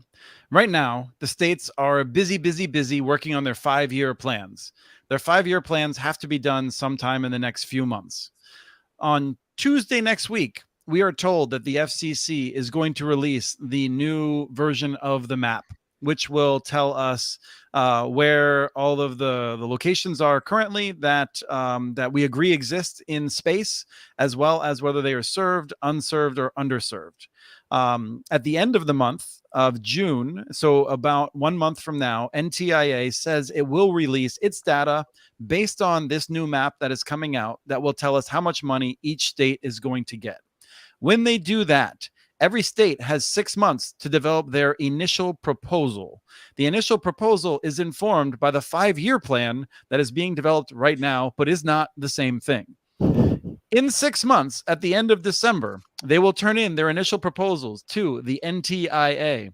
Right now, the states are busy working on their 5-year plans. Their 5-year plans have to be done sometime in the next few months. on Tuesday next week, we are told that the FCC is going to release the new version of the map, which will tell us where all of the locations are currently that we agree exist in space, as well as whether they are served, unserved, or underserved. At the end of the month of June, so about 1 month from now, NTIA says it will release its data based on this new map that is coming out that will tell us how much money each state is going to get. When they do that, every state has 6 months to develop their initial proposal. The initial proposal is informed by the 5-year plan that is being developed right now, but is not the same thing. In 6 months, at the end of December, they will turn in their initial proposals to the NTIA.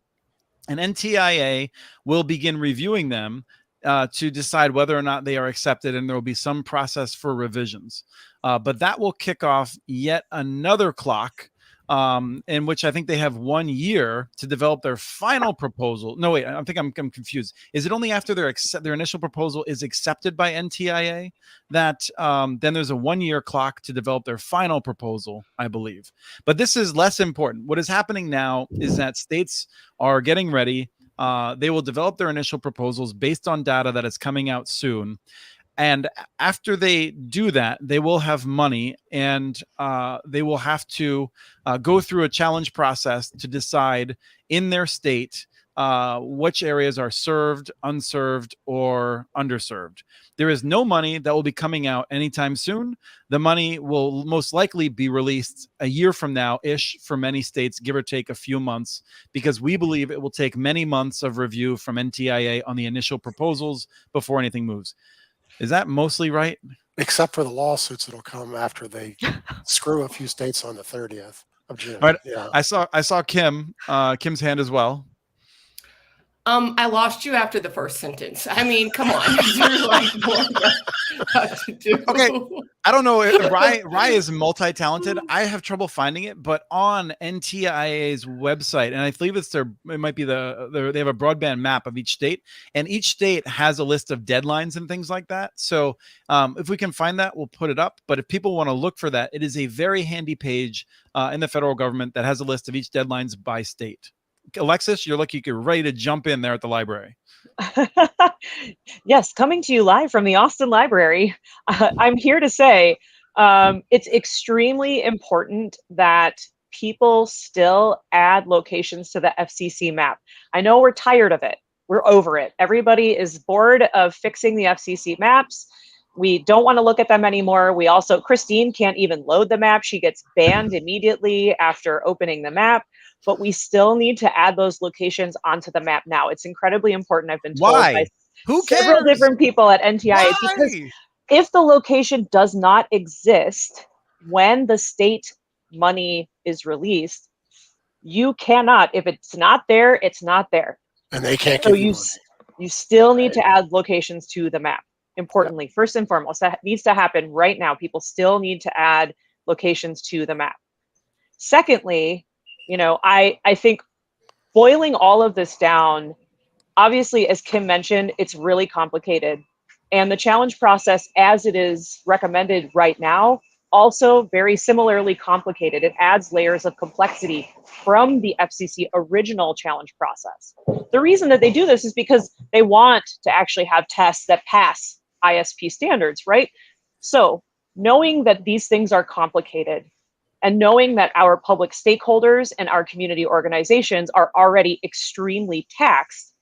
And NTIA will begin reviewing them to decide whether or not they are accepted, and there will be some process for revisions. But that will kick off yet another clock in which I think they have 1 year to develop their final proposal. No, wait, I think I'm confused. Is it only after their initial proposal is accepted by NTIA that then there's a 1 year clock to develop their final proposal, I believe. But this is less important. What is happening now is that states are getting ready. They will develop their initial proposals based on data that is coming out soon. And after they do that, they will have money, and they will have to go through a challenge process to decide in their state which areas are served, unserved, or underserved. There is no money that will be coming out anytime soon. The money will most likely be released a year from now-ish for many states, give or take a few months, because we believe it will take many months of review from NTIA on the initial proposals before anything moves. Is that mostly right? Except for the lawsuits that'll come after they screw a few states on the 30th of June. All right. Yeah. I saw Kim's hand as well. I lost you after the first sentence. I mean, come on. You're like more to do. Okay. I don't know. Rye is multi-talented. I have trouble finding it, but on NTIA's website, and I believe it might be they have a broadband map of each state, and each state has a list of deadlines and things like that. So if we can find that, we'll put it up. But if people want to look for that, it is a very handy page in the federal government that has a list of each deadlines by state. Alexis, you're ready to jump in there at the library. Yes, coming to you live from the Austin Library. I'm here to say it's extremely important that people still add locations to the FCC map. I know we're tired of it. We're over it. Everybody is bored of fixing the FCC maps. We don't want to look at them anymore. Christine can't even load the map. She gets banned immediately after opening the map. But we still need to add those locations onto the map now. It's incredibly important. I've been told by several different people at NTIA. Because if the location does not exist when the state money is released, you cannot. If it's not there, it's not there. And they can't So give you money. You still need to add locations to the map. Importantly, first and foremost, that needs to happen right now. People still need to add locations to the map. Secondly, I think boiling all of this down, obviously, as Kim mentioned, it's really complicated. And the challenge process, as it is recommended right now, also very similarly complicated. It adds layers of complexity from the FCC original challenge process. The reason that they do this is because they want to actually have tests that pass ISP standards, right? So knowing that these things are complicated, and knowing that our public stakeholders and our community organizations are already extremely taxed,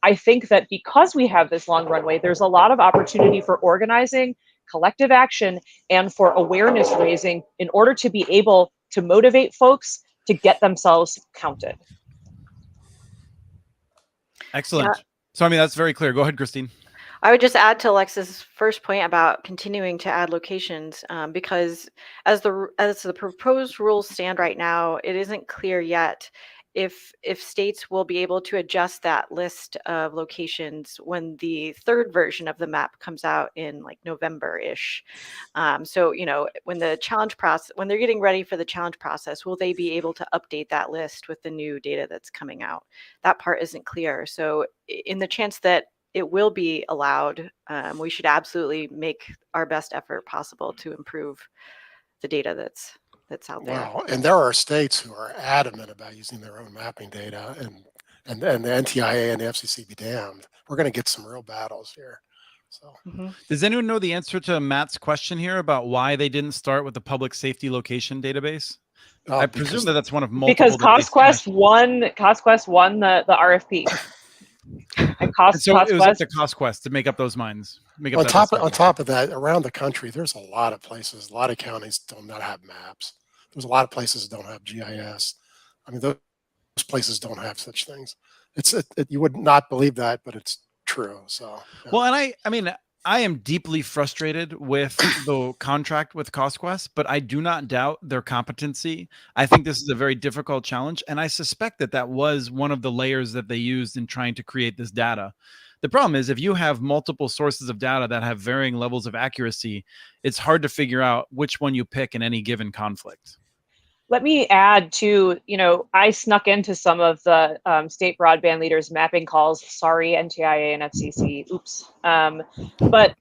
I think that because we have this long runway, there's a lot of opportunity for organizing, collective action, and for awareness raising in order to be able to motivate folks to get themselves counted. Excellent. Yeah. So, that's very clear. Go ahead, Christine. I would just add to Alexis' first point about continuing to add locations, because as the proposed rules stand right now, it isn't clear yet if states will be able to adjust that list of locations when the third version of the map comes out in like November-ish. So, when the challenge process, when they're getting ready for the challenge process, will they be able to update that list with the new data that's coming out? That part isn't clear. So in the chance that it will be allowed, we should absolutely make our best effort possible to improve the data that's out there. Wow. And there are states who are adamant about using their own mapping data, and the NTIA and the FCC be damned. We're going to get some real battles here. So, does anyone know the answer to Matt's question here about why they didn't start with the public safety location database? I presume that that's one of multiple. Because CostQuest won the RFP. And it was up to CostQuest to make up those minds. On top of that, around the country, there's a lot of places, a lot of counties do not have maps. There's a lot of places that don't have GIS. I mean, those places don't have such things. You would not believe that, but it's true. So, yeah. Well, and I mean, I am deeply frustrated with the contract with CostQuest, but I do not doubt their competency. I think this is a very difficult challenge, and I suspect that was one of the layers that they used in trying to create this data. The problem is if you have multiple sources of data that have varying levels of accuracy, it's hard to figure out which one you pick in any given conflict. Let me add to, I snuck into some of the state broadband leaders mapping calls. Sorry, NTIA and FCC. Oops. But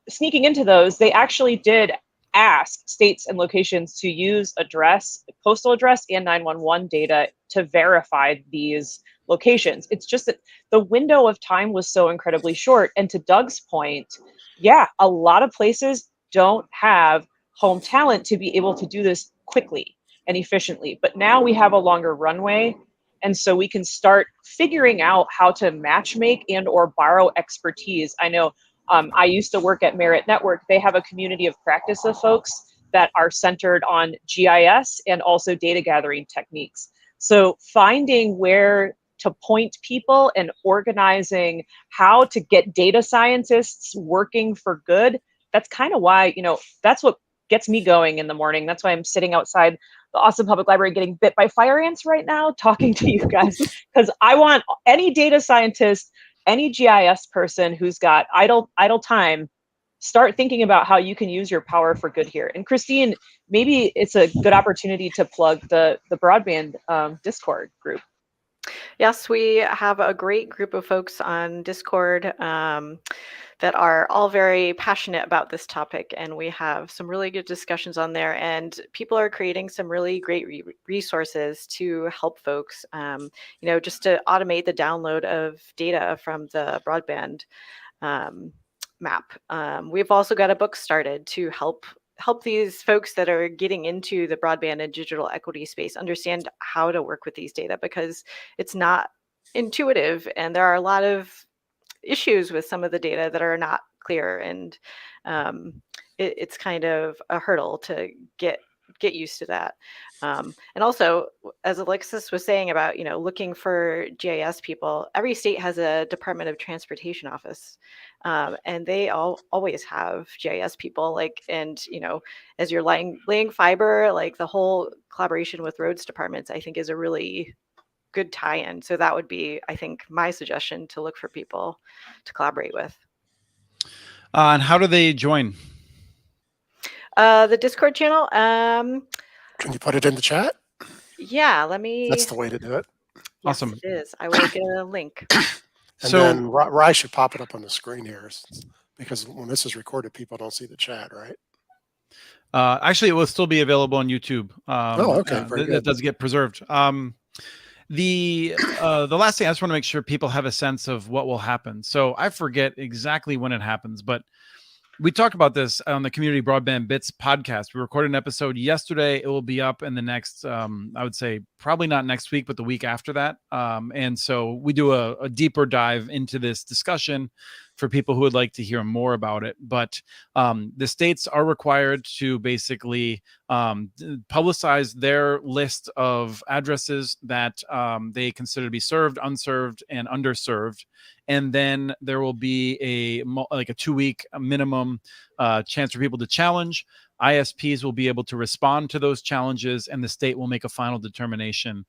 sneaking into those, they actually did ask states and locations to use postal address and 911 data to verify these locations. It's just that the window of time was so incredibly short. And to Doug's point, yeah, a lot of places don't have home talent to be able to do this quickly and efficiently. But now we have a longer runway. And so we can start figuring out how to matchmake and or borrow expertise. I know I used to work at Merit Network. They have a community of practice of folks that are centered on GIS and also data gathering techniques. So finding where to point people and organizing how to get data scientists working for good, that's kind of why, that's what gets me going in the morning. That's why I'm sitting outside the Austin Public Library getting bit by fire ants right now, talking to you guys, because I want any data scientist, any GIS person who's got idle time, start thinking about how you can use your power for good here. And Christine, maybe it's a good opportunity to plug the broadband Discord group. Yes, we have a great group of folks on Discord that are all very passionate about this topic, and we have some really good discussions on there, and people are creating some really great resources to help folks, just to automate the download of data from the broadband map. We've also got a book started to help these folks that are getting into the broadband and digital equity space understand how to work with these data, because it's not intuitive and there are a lot of issues with some of the data that are not clear, and it's kind of a hurdle to get used to that. And also, as Alexis was saying about, looking for GIS people, every state has a Department of Transportation office, and they always have GIS people. As you're laying fiber, the whole collaboration with roads departments, I think, is a really good tie-in. So that would be, I think, my suggestion, to look for people to collaborate with. And how do they join? The Discord channel. Can you put it in the chat? Yeah, let me. That's the way to do it. Yes, Awesome. it is. I will get a link. And then Rye should pop it up on the screen here, because when this is recorded, people don't see the chat, right? Actually, it will still be available on YouTube. Okay. Very good. It does get preserved. The last thing, I just want to make sure people have a sense of what will happen. So I forget exactly when it happens, but we talked about this on the Community Broadband Bits podcast. We recorded an episode yesterday. It will be up in the next, I would say probably not next week, but the week after that. And so we do a deeper dive into this discussion for people who would like to hear more about it. But the states are required to basically publicize their list of addresses that they consider to be served, unserved, and underserved. And then there will be a 2-week minimum chance for people to challenge. ISPs will be able to respond to those challenges, and the state will make a final determination.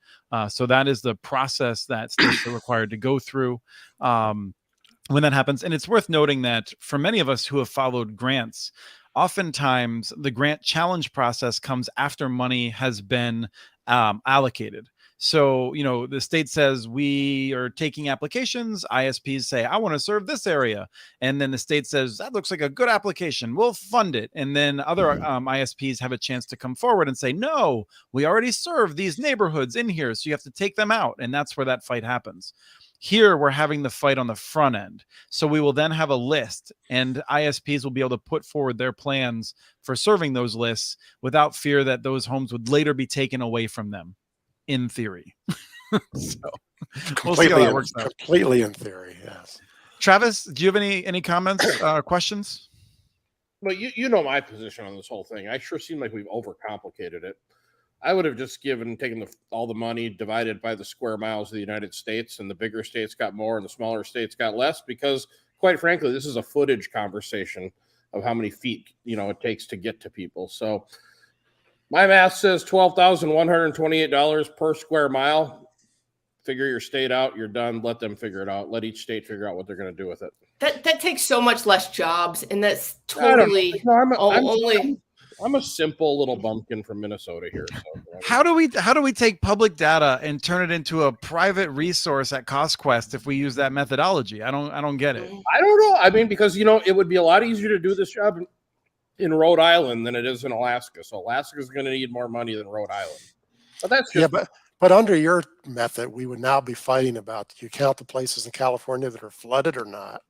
So that is the process that states are required to go through when that happens. And it's worth noting that for many of us who have followed grants, oftentimes the grant challenge process comes after money has been allocated. So, the state says we are taking applications. ISPs say, I want to serve this area. And then the state says, that looks like a good application. We'll fund it. And then other ISPs have a chance to come forward and say, no, we already serve these neighborhoods in here. So you have to take them out. And that's where that fight happens. Here, we're having the fight on the front end. So we will then have a list, and ISPs will be able to put forward their plans for serving those lists without fear that those homes would later be taken away from them, in theory. So we'll see how that works out. Completely in theory, yes. Travis, do you have any comments, questions? Well, you know my position on this whole thing. I sure seem like we've overcomplicated it. I would have just taken all the money, divided by the square miles of the United States, and the bigger states got more and the smaller states got less, because quite frankly, this is a footage conversation of how many feet, it takes to get to people. So my math says $12,128 per square mile. Figure your state out, you're done. Let them figure it out. Let each state figure out what they're going to do with it. That takes so much less jobs, and that's totally I'm a simple little bumpkin from Minnesota here. So. How do we take public data and turn it into a private resource at CostQuest if we use that methodology? I don't get it. I don't know. I mean, because it would be a lot easier to do this job in Rhode Island than it is in Alaska. So Alaska is going to need more money than Rhode Island. But that's just but under your method, we would now be fighting about, do you count the places in California that are flooded or not?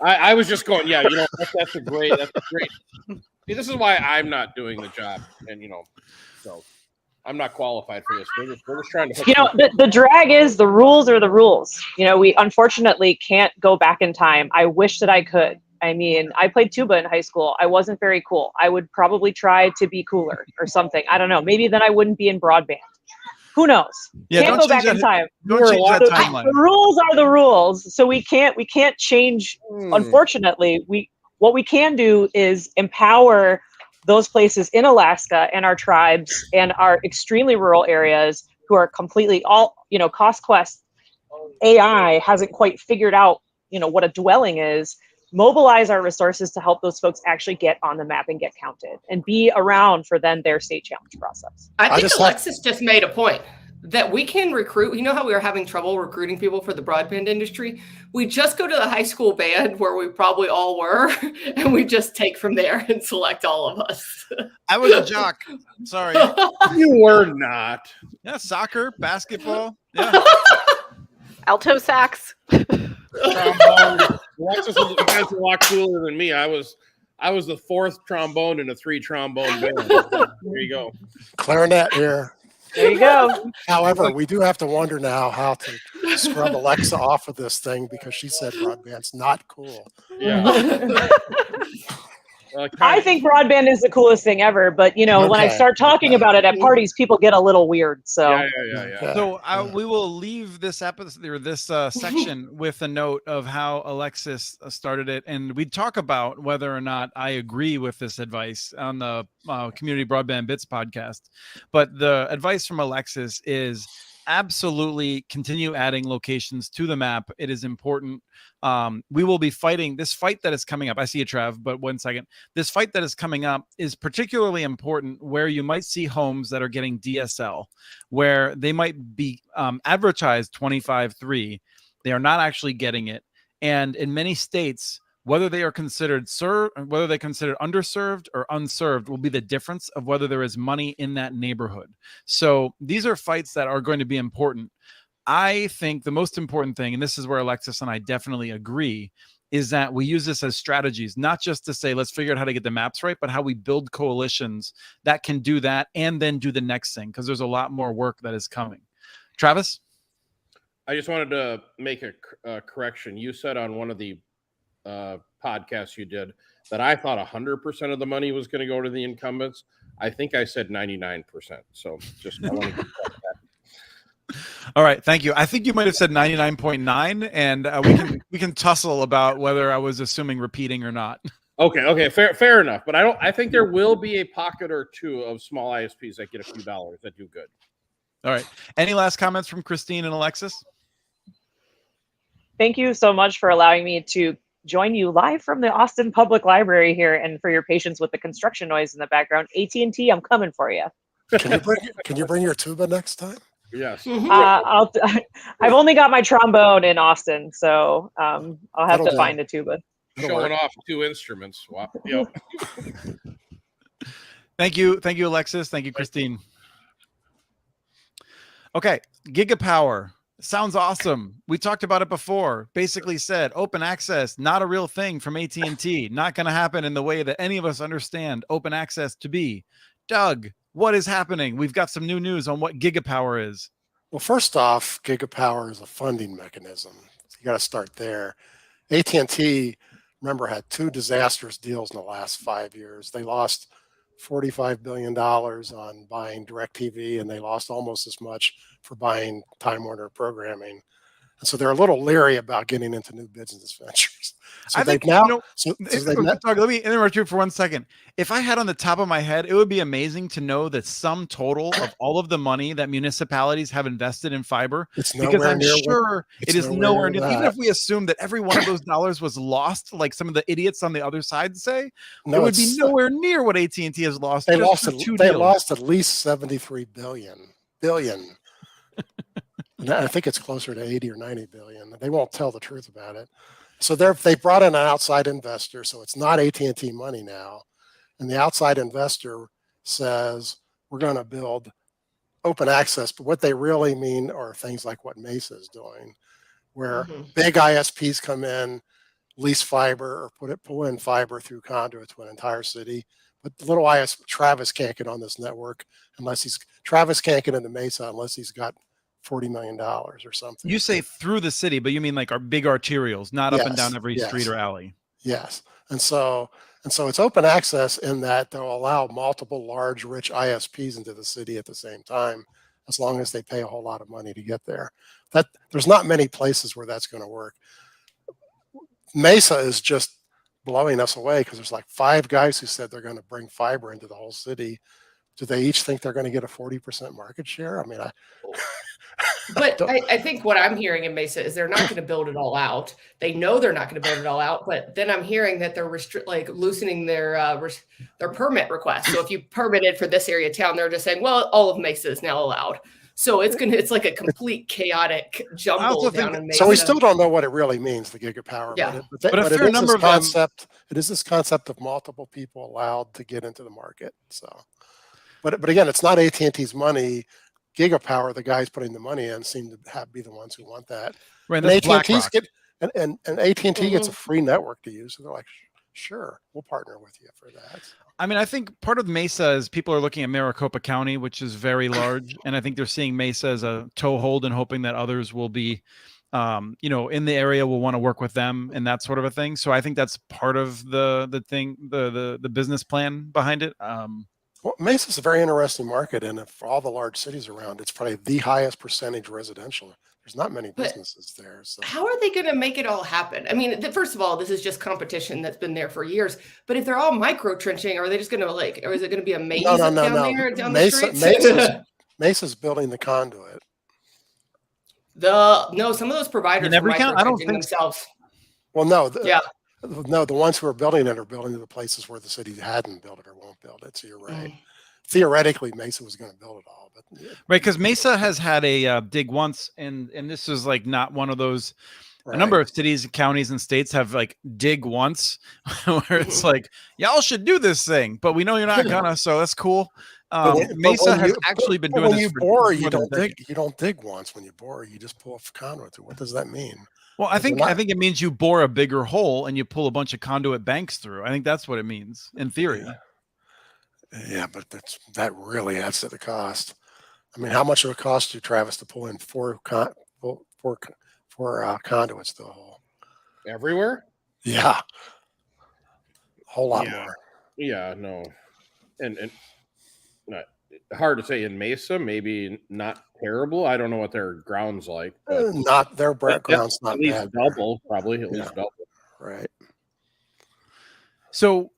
I was just going, that's a great. See, this is why I'm not doing the job, and so I'm not qualified for this. We're just trying to. The drag is the rules are the rules. We unfortunately can't go back in time. I wish that I could. I mean, I played tuba in high school. I wasn't very cool. I would probably try to be cooler or something. I don't know. Maybe then I wouldn't be in broadband. Who knows? Yeah, can't go back in time. Don't change that timeline. The rules are the rules, so we can't change. Unfortunately, what we can do is empower those places in Alaska and our tribes and our extremely rural areas who are completely CostQuest AI hasn't quite figured out what a dwelling is. Mobilize our resources to help those folks actually get on the map and get counted and be around for then their state challenge process. I think Alexis just made a point that we can recruit. You know how we were having trouble recruiting people for the broadband industry? We just go to the high school band where we probably all were, and we just take from there and select all of us. I was a jock. Sorry. You were not. Yeah, soccer, basketball. Yeah. Alto sax. Trombone. Alexis was a lot cooler than me. I was the fourth trombone in a 3-trombone band. There you go. Clarinet here. There you go. However, we do have to wonder now how to scrub Alexa off of this thing, because she said broadband's not cool. Yeah. I think broadband is the coolest thing ever, but when I start talking about it at parties, people get a little weird. So, yeah. So we will leave this episode or this section with a note of how Alexis started it, and we talk about whether or not I agree with this advice on the Community Broadband Bits podcast. But the advice from Alexis is absolutely continue adding locations to the map. It is important. We will be fighting this fight that is coming up. I see you, Trav, but 1 second. This fight that is coming up is particularly important where you might see homes that are getting DSL, where they might be advertised 25/3. They are not actually getting it. And in many states, whether they are considered underserved or unserved will be the difference of whether there is money in that neighborhood. So these are fights that are going to be important. I think the most important thing, and this is where Alexis and I definitely agree, is that we use this as strategies, not just to say, let's figure out how to get the maps right, but how we build coalitions that can do that and then do the next thing, because there's a lot more work that is coming. Travis? I just wanted to make a correction. You said on one of the podcasts you did that I thought 100% of the money was going to go to the incumbents. I think I said 99%. So just I want to that. All right, thank you. I think you might have said 99.9, and we can tussle about whether I was assuming repeating or not. Okay, fair enough. But I think there will be a pocket or two of small ISPs that get a few dollars that do good. All right. Any last comments from Christine and Alexis? Thank you so much for allowing me to join you live from the Austin Public Library here, and for your patience with the construction noise in the background. AT&T, I'm coming for you. Can you bring your tuba next time? Yes. I've only got my trombone in Austin, so I'll have That'll to do. find a tuba. Showing off 2 instruments. Wow. Yep. Thank you, Alexis. Thank you, Christine. Okay, Gigapower sounds awesome. We talked about it before. Basically said open access, not a real thing from AT&T. Not going to happen in the way that any of us understand open access to be. Doug, what is happening? We've got some new news on what Gigapower is. Well, first off, Gigapower is a funding mechanism. So you got to start there. AT&T, remember, had 2 disastrous deals in the last 5 years. They lost $45 billion on buying DirecTV, and they lost almost as much for buying Time Warner programming. And so they're a little leery about getting into new business ventures. So I think now, Doug, let me interrupt you for 1 second. If I had on the top of my head, it would be amazing to know the sum total of all of the money that municipalities have invested in fiber, because I'm sure it is nowhere near. Even if we assume that every one of those dollars was lost, like some of the idiots on the other side say, it would be nowhere near what AT&T has lost. They lost at least 73 billion. I think it's closer to 80 or 90 billion. They won't tell the truth about it. So they brought in an outside investor. So it's not AT&T money now. And the outside investor says, we're going to build open access. But what they really mean are things like what Mesa is doing, where big ISPs come in, lease fiber, or pull in fiber through conduit to an entire city. But the little Travis can't get on this network Travis can't get into Mesa unless he's got $40 million or something. You say through the city, but you mean like our big arterials, not up and down every street or alley. Yes. And so it's open access in that they'll allow multiple large, rich ISPs into the city at the same time, as long as they pay a whole lot of money to get there. There's not many places where that's going to work. Mesa is just blowing us away because there's like 5 guys who said they're going to bring fiber into the whole city. Do they each think they're going to get a 40% market share? I mean, But I think what I'm hearing in Mesa is they're not going to build it all out. They know they're not going to build it all out, but then I'm hearing that they're loosening their permit request. So if you permitted for this area of town, they're just saying, well, all of Mesa is now allowed. So it's like a complete chaotic jumble down in Mesa. So we still don't know what it really means, the Gigapower. Yeah. But a fair number of concept. It is this concept of multiple people allowed to get into the market. So, but again, it's not AT&T's money. Gigapower, the guys putting the money in, seem to be the ones who want that. Right. And AT&T gets a free network to use. So they're like, sure, we'll partner with you for that. I mean, I think part of Mesa is people are looking at Maricopa County, which is very large. And I think they're seeing Mesa as a toehold and hoping that others will be, in the area will want to work with them and that sort of a thing. So I think that's part of the thing, the business plan behind it. Well, Mesa's a very interesting market, and for all the large cities around, it's probably the highest percentage residential. There's not many businesses there. So how are they going to make it all happen? I mean, first of all, this is just competition that's been there for years. But if they're all micro trenching, are they just going to or is it going to be a maze down the streets? Mesa's building the conduit. Some of those providers are micro trenching themselves. Well, no. No, the ones who are building it are building to the places where the city hadn't built it or won't build it. So you're right. Theoretically, Mesa was going to build it all, but right, because Mesa has had a dig once, and this is like not one of those. Right. A number of cities, counties, and states have like dig once, where it's like y'all should do this thing, but we know you're not gonna, so that's cool. Mesa has actually been doing this. When you bore, you don't dig once. When you bore, you just pull a conduit through. What does that mean? Well, I think it means you bore a bigger hole and you pull a bunch of conduit banks through. I think that's what it means in theory. Yeah, but that really adds to the cost. I mean, how much would it cost you, Travis, to pull in four conduits to the hole? Everywhere? Yeah, a whole lot more. Yeah, no, and not hard to say in Mesa. Maybe not terrible. I don't know what their ground's like. Not their ground's not at least bad. Double, probably at least double. Right. So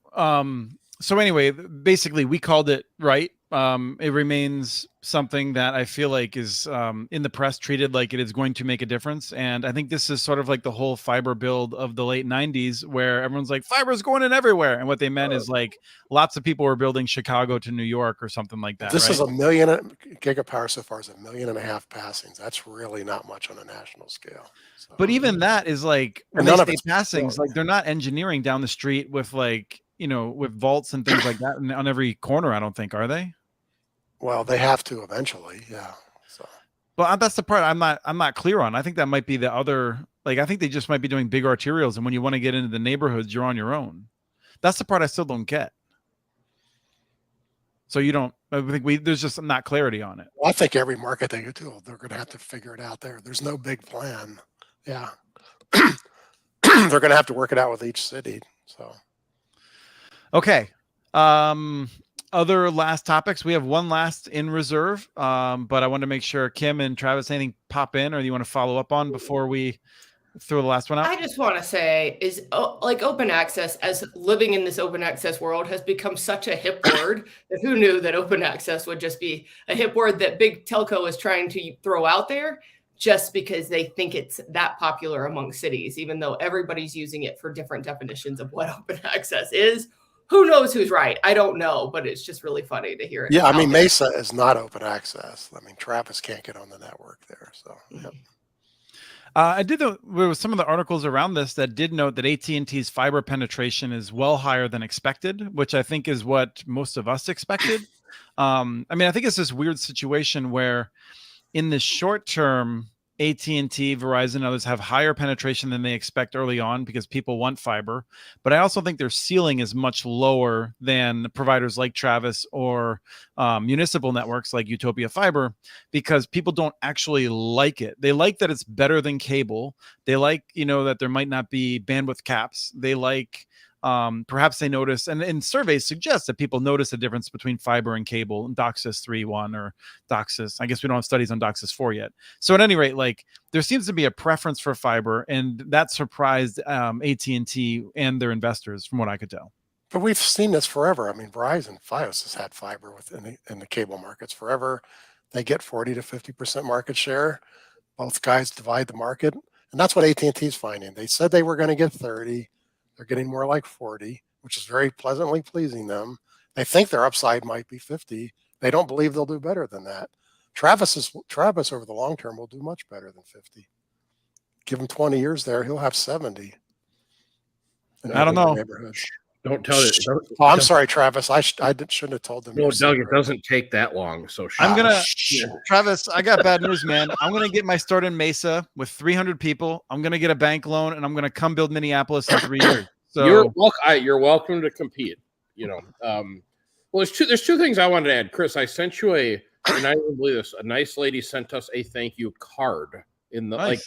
anyway, basically we called it right it remains something that I feel like is in the press treated like it is going to make a difference. And I think this is sort of like the whole fiber build of the late 90s, where everyone's like, fiber is going in everywhere. And what they meant is like lots of people were building Chicago to New York or something like that. This right? is a million, Gigapower so far is 1.5 million passings. That's really not much on a national scale. So. But even that is like, when none they of say it's passings, built. like they're not engineering down the street with like, you know, with vaults and things like that on every corner, I don't think, are they? Well, they have to eventually, yeah. So, Well, that's the part I'm not clear on. I think that might be the other, like, I think they just might be doing big arterials, and when you want to get into the neighborhoods, you're on your own. That's the part I still don't get. So you don't, I think there's just not clarity on it. well, I think every market they go to, they're going to have to figure it out there. There's no big plan. Yeah. They're going to have to work it out with each city. So, Okay. Other last topics. We have one last in reserve, but I want to make sure Kim and Travis, anything pop in or you want to follow up on before we throw the last one out? I just want to say is like open access, as living in this open access world has become such a hip word that who knew that open access would just be a hip word that big telco is trying to throw out there just because they think it's that popular among cities, even though everybody's using it for different definitions of what open access is. Who knows who's right? I don't know, but it's just really funny to hear it. yeah, I mean, there. Mesa is not open access. I mean, Travis can't get on the network there. So, yep. There was some of the articles around this that did note that AT&T's fiber penetration is well higher than expected, which I think is what most of us expected. I mean, I think it's this weird situation where in the short term, AT&T, Verizon, and others have higher penetration than they expect early on because people want fiber. But I also think their ceiling is much lower than providers like Travis or municipal networks like UTOPIA Fiber, because people don't actually like it. They like that it's better than cable. They like, you know, that there might not be bandwidth caps. They like, perhaps they notice, and surveys suggest that people notice a difference between fiber and cable and DOCSIS 3.1 or DOCSIS. I guess we don't have studies on DOCSIS 4 yet. So at any rate, like there seems to be a preference for fiber, and that surprised AT&T and their investors from what I could tell. But we've seen this forever. I mean, Verizon, Fios has had fiber in the cable markets forever. They get 40 to 50% market share. Both guys divide the market, and that's what AT&T is finding. They said they were going to get 30. They're getting more like 40, which is very pleasantly pleasing them. They think their upside might be 50. They don't believe they'll do better than that. Travis over the long term will do much better than 50. Give him 20 years there, he'll have 70. I don't know. Don't tell it. Oh, I'm sorry, Travis. I shouldn't have told them. No, Doug, it doesn't take that long. So Travis, I got bad news, man. I'm going to get my start in Mesa with 300 people. I'm going to get a bank loan, and I'm going to come build Minneapolis in 3 years. So you're welcome to compete. You know, well, there's two things I wanted to add. Chris, I sent you and I didn't believe this. A nice lady sent us a thank you card in the like,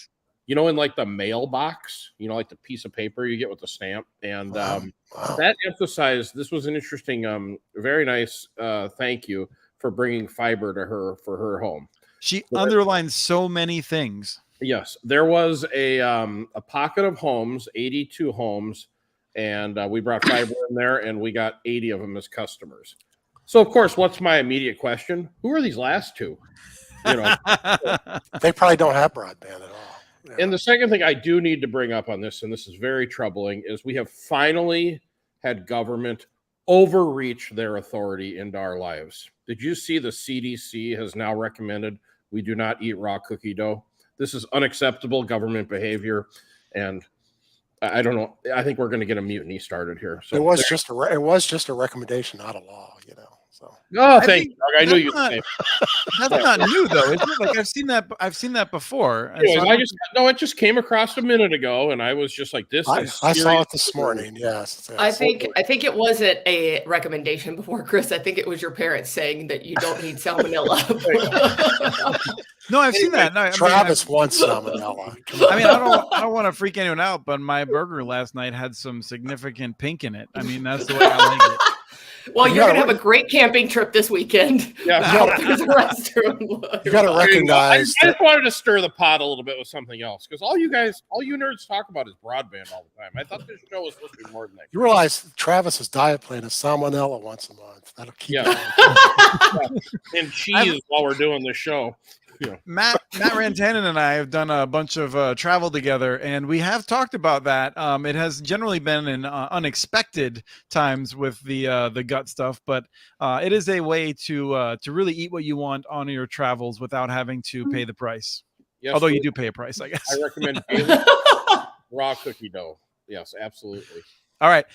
you know, in like the mailbox, you know, like the piece of paper you get with the stamp. And that emphasized, this was an interesting, very nice thank you for bringing fiber to her for her home. She underlined so many things. Yes, there was a pocket of homes, 82 homes, and we brought fiber in there, and we got 80 of them as customers. So, of course, what's my immediate question? Who are these last two? You know, they probably don't have broadband at all. Yeah. And the second thing I do need to bring up on this, and this is very troubling, is we have finally had government overreach their authority into our lives. Did you see the CDC has now recommended we do not eat raw cookie dough? This is unacceptable government behavior, and I don't know. I think we're going to get a mutiny started here. So it was just a recommendation, not a law, you know. So thank you. I knew you'd say that's not new though, isn't it? Like I've seen that before. Anyways, it just came across a minute ago, and I was just like, this. I saw it this morning. Yes, I think it wasn't a recommendation before, Chris. I think it was your parents saying that you don't need salmonella. No, I've seen that. No, Travis wants salmonella. I mean, I don't want to freak anyone out, but my burger last night had some significant pink in it. I mean, that's the way I like it. Well, You you're going gotta to have a great camping trip this weekend. Yeah. I hope there's a restroom. You got to I recognize just wanted to stir the pot a little bit with something else because all you nerds talk about is broadband all the time. I thought this show was supposed to be more than that. you realize Travis's diet plan is salmonella once a month. That'll keep And cheese while we're doing this show. Yeah. Matt Rantanen and I have done a bunch of travel together, and we have talked about that. It has generally been in unexpected times with the gut stuff, but it is a way to really eat what you want on your travels without having to pay the price. Yes, Although you do pay a price, I guess. I recommend daily raw cookie dough. Yes, absolutely. All right.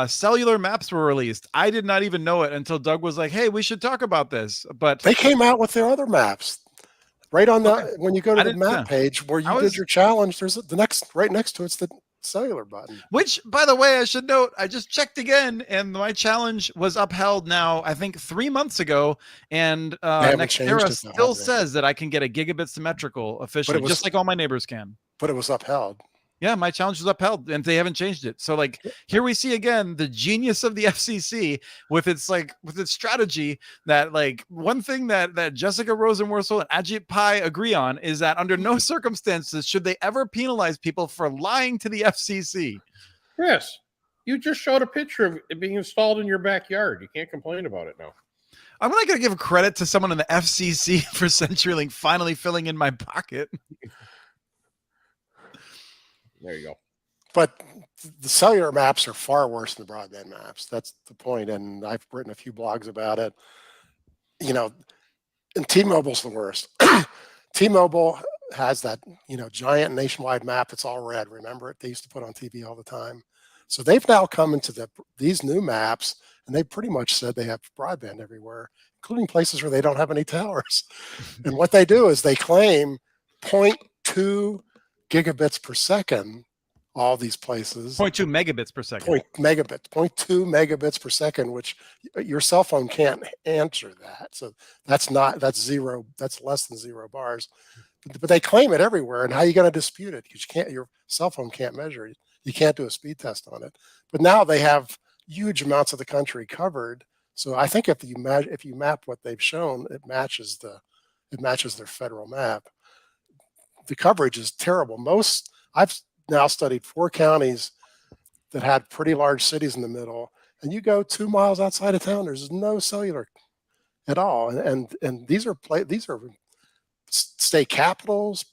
Cellular maps were released. I did not even know it until Doug was like, hey, we should talk about this. But They came out with their other maps. Right on the when you go to the map page where you did your challenge, there's the next right next to it's the cellular button. Which, by the way, I should note, I just checked again, and my challenge was upheld now, I think 3 months ago, and Nextera still says that I can get a gigabit symmetrical officially, just like all my neighbors can. But it was upheld. Yeah, my challenge was upheld, and they haven't changed it. So, like, here we see again the genius of the FCC with its strategy. That, like, one thing that Jessica Rosenworcel and Ajit Pai agree on is that under no circumstances should they ever penalize people for lying to the FCC. Chris, you just showed a picture of it being installed in your backyard. You can't complain about it now. I'm not going to give credit to someone in the FCC for CenturyLink finally filling in my pocket. There you go. But the cellular maps are far worse than the broadband maps. That's the point. And I've written a few blogs about it. You know, and T-Mobile's the worst. T-Mobile has that, giant nationwide map that's all red. Remember it? They used to put on TV all the time. So they've now come into these new maps, and they pretty much said they have broadband everywhere, including places where they don't have any towers. And what they do is they claim 0.2 gigabits per second, all these places. 0.2 megabits per second. 0.2 megabits per second, which your cell phone can't answer that. So that's less than 0 bars. But they claim it everywhere. And how are you going to dispute it? Because your cell phone can't measure it. You can't do a speed test on it. But now they have huge amounts of the country covered. So I think if you map what they've shown, it matches their federal map. The coverage is terrible. I've now studied 4 counties that had pretty large cities in the middle, and you go 2 miles outside of town, there's no cellular at all. And these are state capitals,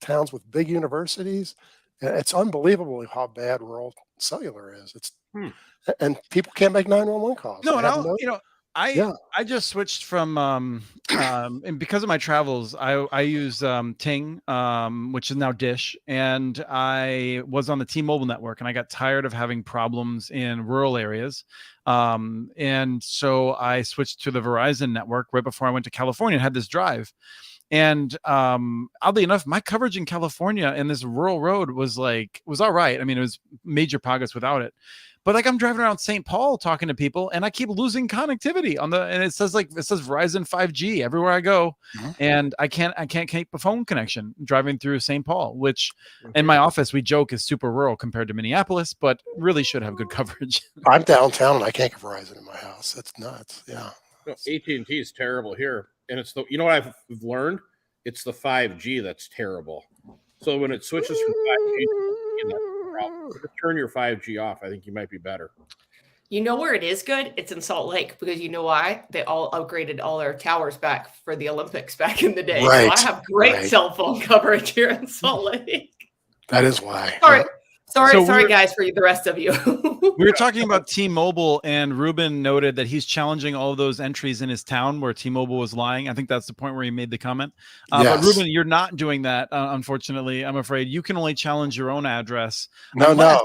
towns with big universities. It's unbelievable how bad rural cellular is. And people can't make 911 calls. No, I just switched from and because of my travels, I use Ting, which is now Dish, and I was on the T-Mobile network, and I got tired of having problems in rural areas, and so I switched to the Verizon network right before I went to California and had this drive. And oddly enough, my coverage in California in this rural road was all right. I mean, it was major pockets without it. But I'm driving around St. Paul talking to people, and I keep losing connectivity and it says Verizon 5G everywhere I go, and I can't keep a phone connection driving through St. Paul, which in my office we joke is super rural compared to Minneapolis, but really should have good coverage. I'm downtown and I can't get Verizon in my house. That's nuts. Yeah. No, AT&T is terrible here, and it's what I've learned. It's the 5G that's terrible. So when it switches from 5G, turn your 5G off. I think you might be better. You know where it is good? It's in Salt Lake, because you know why? They all upgraded all their towers back for the Olympics back in the day. Right. So I have great cell phone coverage here in Salt Lake. That is why. Sorry, guys, for the rest of you. We were talking about T-Mobile, and Ruben noted that he's challenging all of those entries in his town where T-Mobile was lying. I think that's the point where he made the comment. But Ruben, you're not doing that, unfortunately. I'm afraid you can only challenge your own address. No.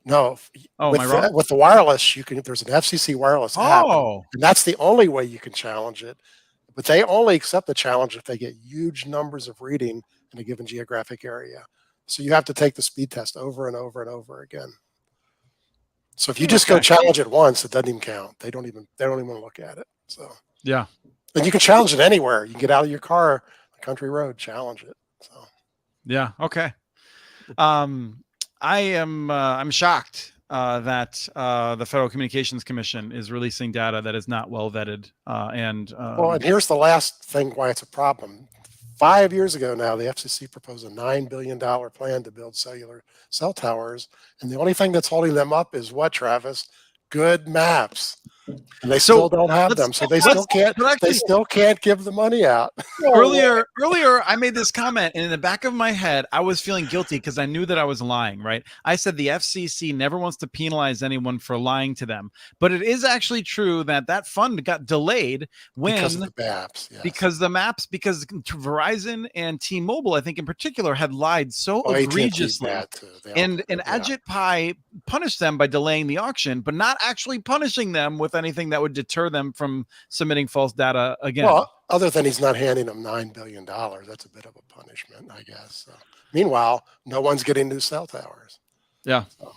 Oh, am I wrong? With the wireless, there's an FCC wireless app, and that's the only way you can challenge it. But they only accept the challenge if they get huge numbers of reading in a given geographic area. So you have to take the speed test over and over and over again. So if you just go challenge it once, it doesn't even count. They don't even look at it. So yeah, and you can challenge it anywhere. You can get out of your car, a country road, challenge it. So yeah, okay. I'm shocked that the Federal Communications Commission is releasing data that is not well vetted. Well, and here's the last thing why it's a problem. 5 years ago now, the FCC proposed a $9 billion plan to build cellular cell towers. And the only thing that's holding them up is what, Travis? Good maps. And they still don't have them. So they still can't give the money out. Earlier, I made this comment, and in the back of my head, I was feeling guilty because I knew that I was lying, right? I said the FCC never wants to penalize anyone for lying to them. But it is actually true that that fund got delayed because of the maps. Yes. Because Verizon and T-Mobile, I think in particular, had lied so egregiously. And Ajit Pai punished them by delaying the auction, but not actually punishing them with anything that would deter them from submitting false data again. Well, other than he's not handing them $9 billion, that's a bit of a punishment, I guess. So, meanwhile, no one's getting new cell towers. Yeah. So.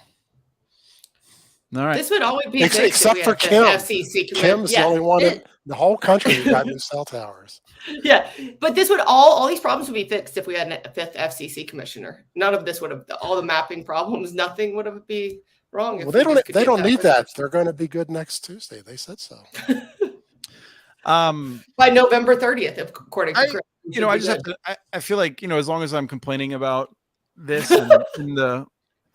All right. This would always be except for Kim. FCC Kim's the only one in the whole country who got new cell towers. Yeah, but this would all these problems would be fixed if we had a fifth FCC commissioner. None of this would have all the mapping problems. Nothing would have be wrong. Well, they don't need that. They're going to be good next Tuesday. They said so. By November 30th, according to Chris. I just have to. I feel like as long as I'm complaining about this and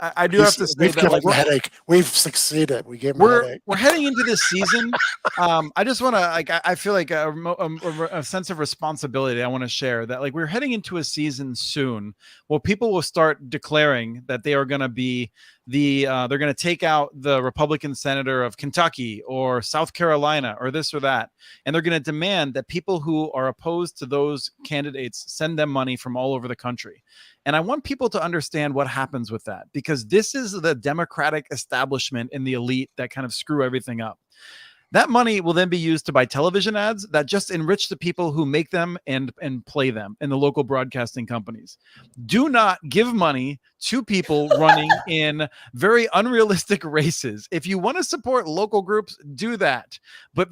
I do have to say we've given him a headache. We've succeeded. We gave him a headache. We're heading into this season. I just want to I feel like a sense of responsibility I want to share that we're heading into a season soon where people will start declaring that they are going to be they're going to take out the Republican senator of Kentucky or South Carolina or this or that. And they're going to demand that people who are opposed to those candidates send them money from all over the country. And I want people to understand what happens with that, because this is the Democratic establishment and the elite that kind of screw everything up. That money will then be used to buy television ads that just enrich the people who make them and play them in the local broadcasting companies. Do not give money to people running in very unrealistic races. If you want to support local groups, do that. But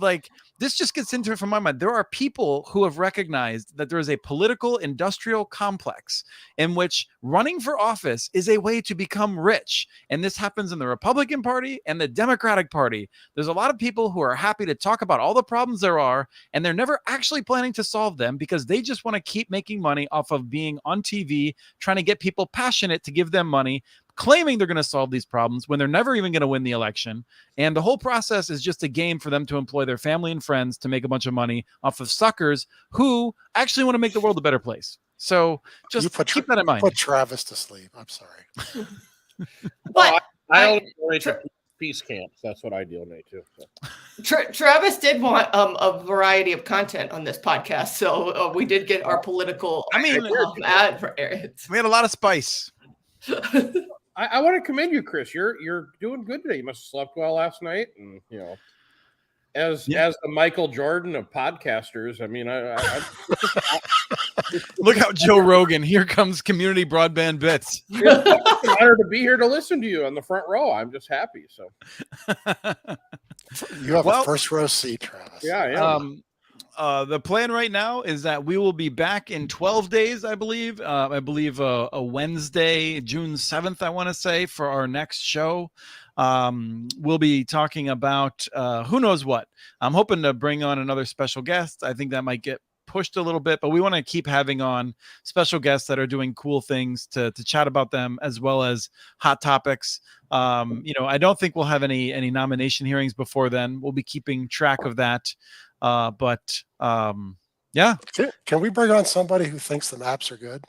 this just gets into it from my mind. There are people who have recognized that there is a political industrial complex in which running for office is a way to become rich. And this happens in the Republican Party and the Democratic Party. There's a lot of people who are happy to talk about all the problems there are, and they're never actually planning to solve them because they just want to keep making money off of being on TV, trying to get people passionate to give them money, claiming they're going to solve these problems when they're never even going to win the election. And the whole process is just a game for them to employ their family and friends to make a bunch of money off of suckers who actually want to make the world a better place. So just keep that in mind. Put Travis to sleep. I'm sorry. But I only donate to peace camps. That's what I donate to. So. Travis did want a variety of content on this podcast, so we did get our political. Ad for areas. We had a lot of spice. I want to commend you, Chris. You're doing good today. You must have slept well last night, and as the Michael Jordan of podcasters. I mean, I look out, Joe Rogan. Here comes community broadband bits. It's an honor to be here to listen to you on the front row. I'm just happy. So you have a first row seat, Travis. Yeah. The plan right now is that we will be back in 12 days, I believe. A Wednesday, June 7th, I want to say, for our next show. We'll be talking about who knows what. I'm hoping to bring on another special guest. I think that might get pushed a little bit, but we want to keep having on special guests that are doing cool things to chat about them, as well as hot topics. I don't think we'll have any nomination hearings before then. We'll be keeping track of that. Yeah. Can we bring on somebody who thinks the maps are good?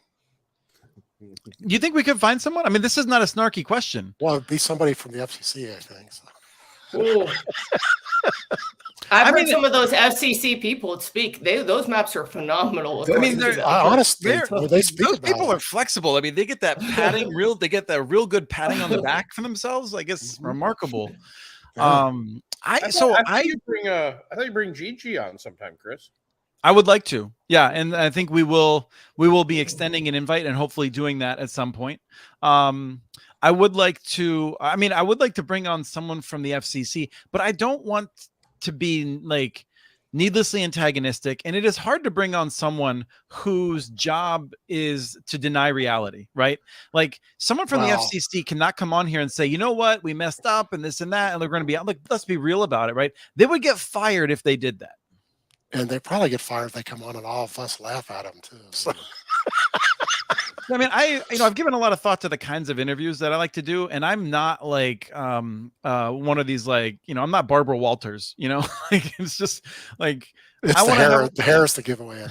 You think we could find someone? I mean, this is not a snarky question. Well, it'd be somebody from the FCC, I think. So. I've heard some of those FCC people speak. Those maps are phenomenal. I mean, honestly, they speak those people are flexible. I mean, they get that padding they get that real good padding on the back for themselves. I guess remarkable. I thought you bring Gigi on sometime, Chris. I would like to. Yeah, and I think we will be extending an invite and hopefully doing that at some point. I would like to bring on someone from the FCC, but I don't want to be needlessly antagonistic, and it is hard to bring on someone whose job is to deny reality, right? Like someone from the FCC cannot come on here and say, you know what, we messed up and this and that, and they're going to be like, let's be real about it, right? They would get fired if they did that. And they probably get fired if they come on and all of us laugh at them too. So. I mean, I've given a lot of thought to the kinds of interviews that I like to do, and I'm not like one of these, like, I'm not Barbara Walters, like it's just like it's the hair is the giveaway.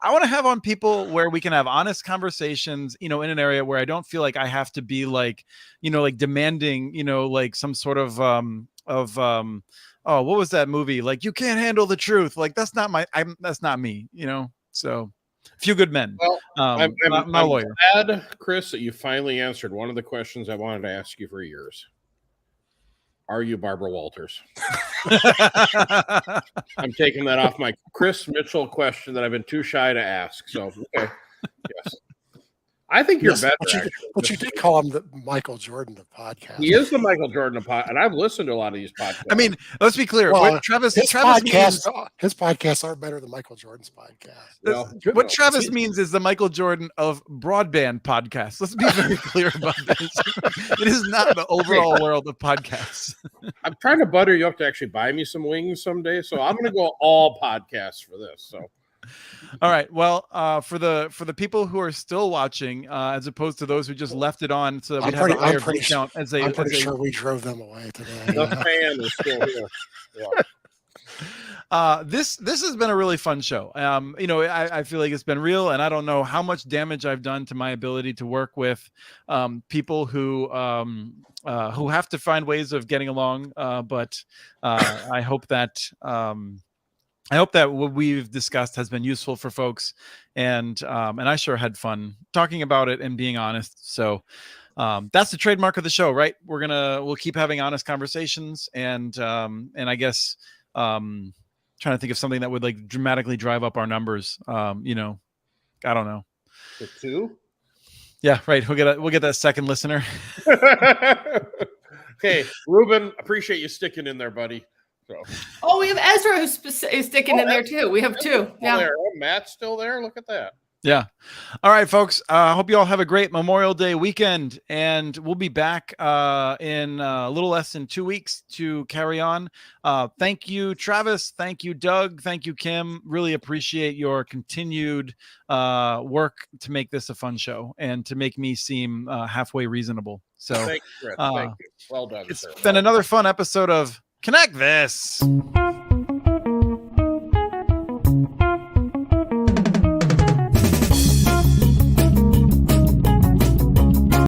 I want to have on people where we can have honest conversations, in an area where I don't feel like I have to be like, like demanding, like some sort of oh, what was that movie? Like, you can't handle the truth. Like, that's not me, so. Few good men. Well, I'm my lawyer. Glad, Chris, that you finally answered one of the questions I wanted to ask you for years. Are you Barbara Walters? I'm taking that off my Chris Mitchell question that I've been too shy to ask. So, okay. Yes. I think you're better. But you did call him the Michael Jordan of podcasts. He is the Michael Jordan of podcast, and I've listened to a lot of these podcasts. I mean, let's be clear. Well, what Travis his means, podcasts are better than Michael Jordan's podcast. Well, what Travis means is the Michael Jordan of broadband podcasts. Let's be very clear about this. It is not the overall world of podcasts. I'm trying to butter you up to actually buy me some wings someday, so I'm going to go all podcasts for this. So. All right. Well, for the people who are still watching, as opposed to those who just left it on, so that we'd have a higher discount. I'm pretty sure we drove them away today. The fan is still here. Yeah. This has been a really fun show. I feel like it's been real, and I don't know how much damage I've done to my ability to work with people who have to find ways of getting along. But I hope that. I hope that what we've discussed has been useful for folks, and I sure had fun talking about it and being honest. So that's the trademark of the show, right? We'll keep having honest conversations, and I guess trying to think of something that would like dramatically drive up our numbers. I don't know. The 2? Yeah, right. We'll get that second listener. Okay, Ruben, appreciate you sticking in there, buddy. So. Oh, we have Ezra who's sticking in there too. We have 2. Yeah. There. Oh, Matt's still there. Look at that. Yeah. All right, folks. I hope you all have a great Memorial Day weekend, and we'll be back in a little less than 2 weeks to carry on. Thank you, Travis. Thank you, Doug. Thank you, Kim. Really appreciate your continued work to make this a fun show and to make me seem halfway reasonable. So thank you, Chris. Thank you. Well done. It's been another fun episode of Connect This.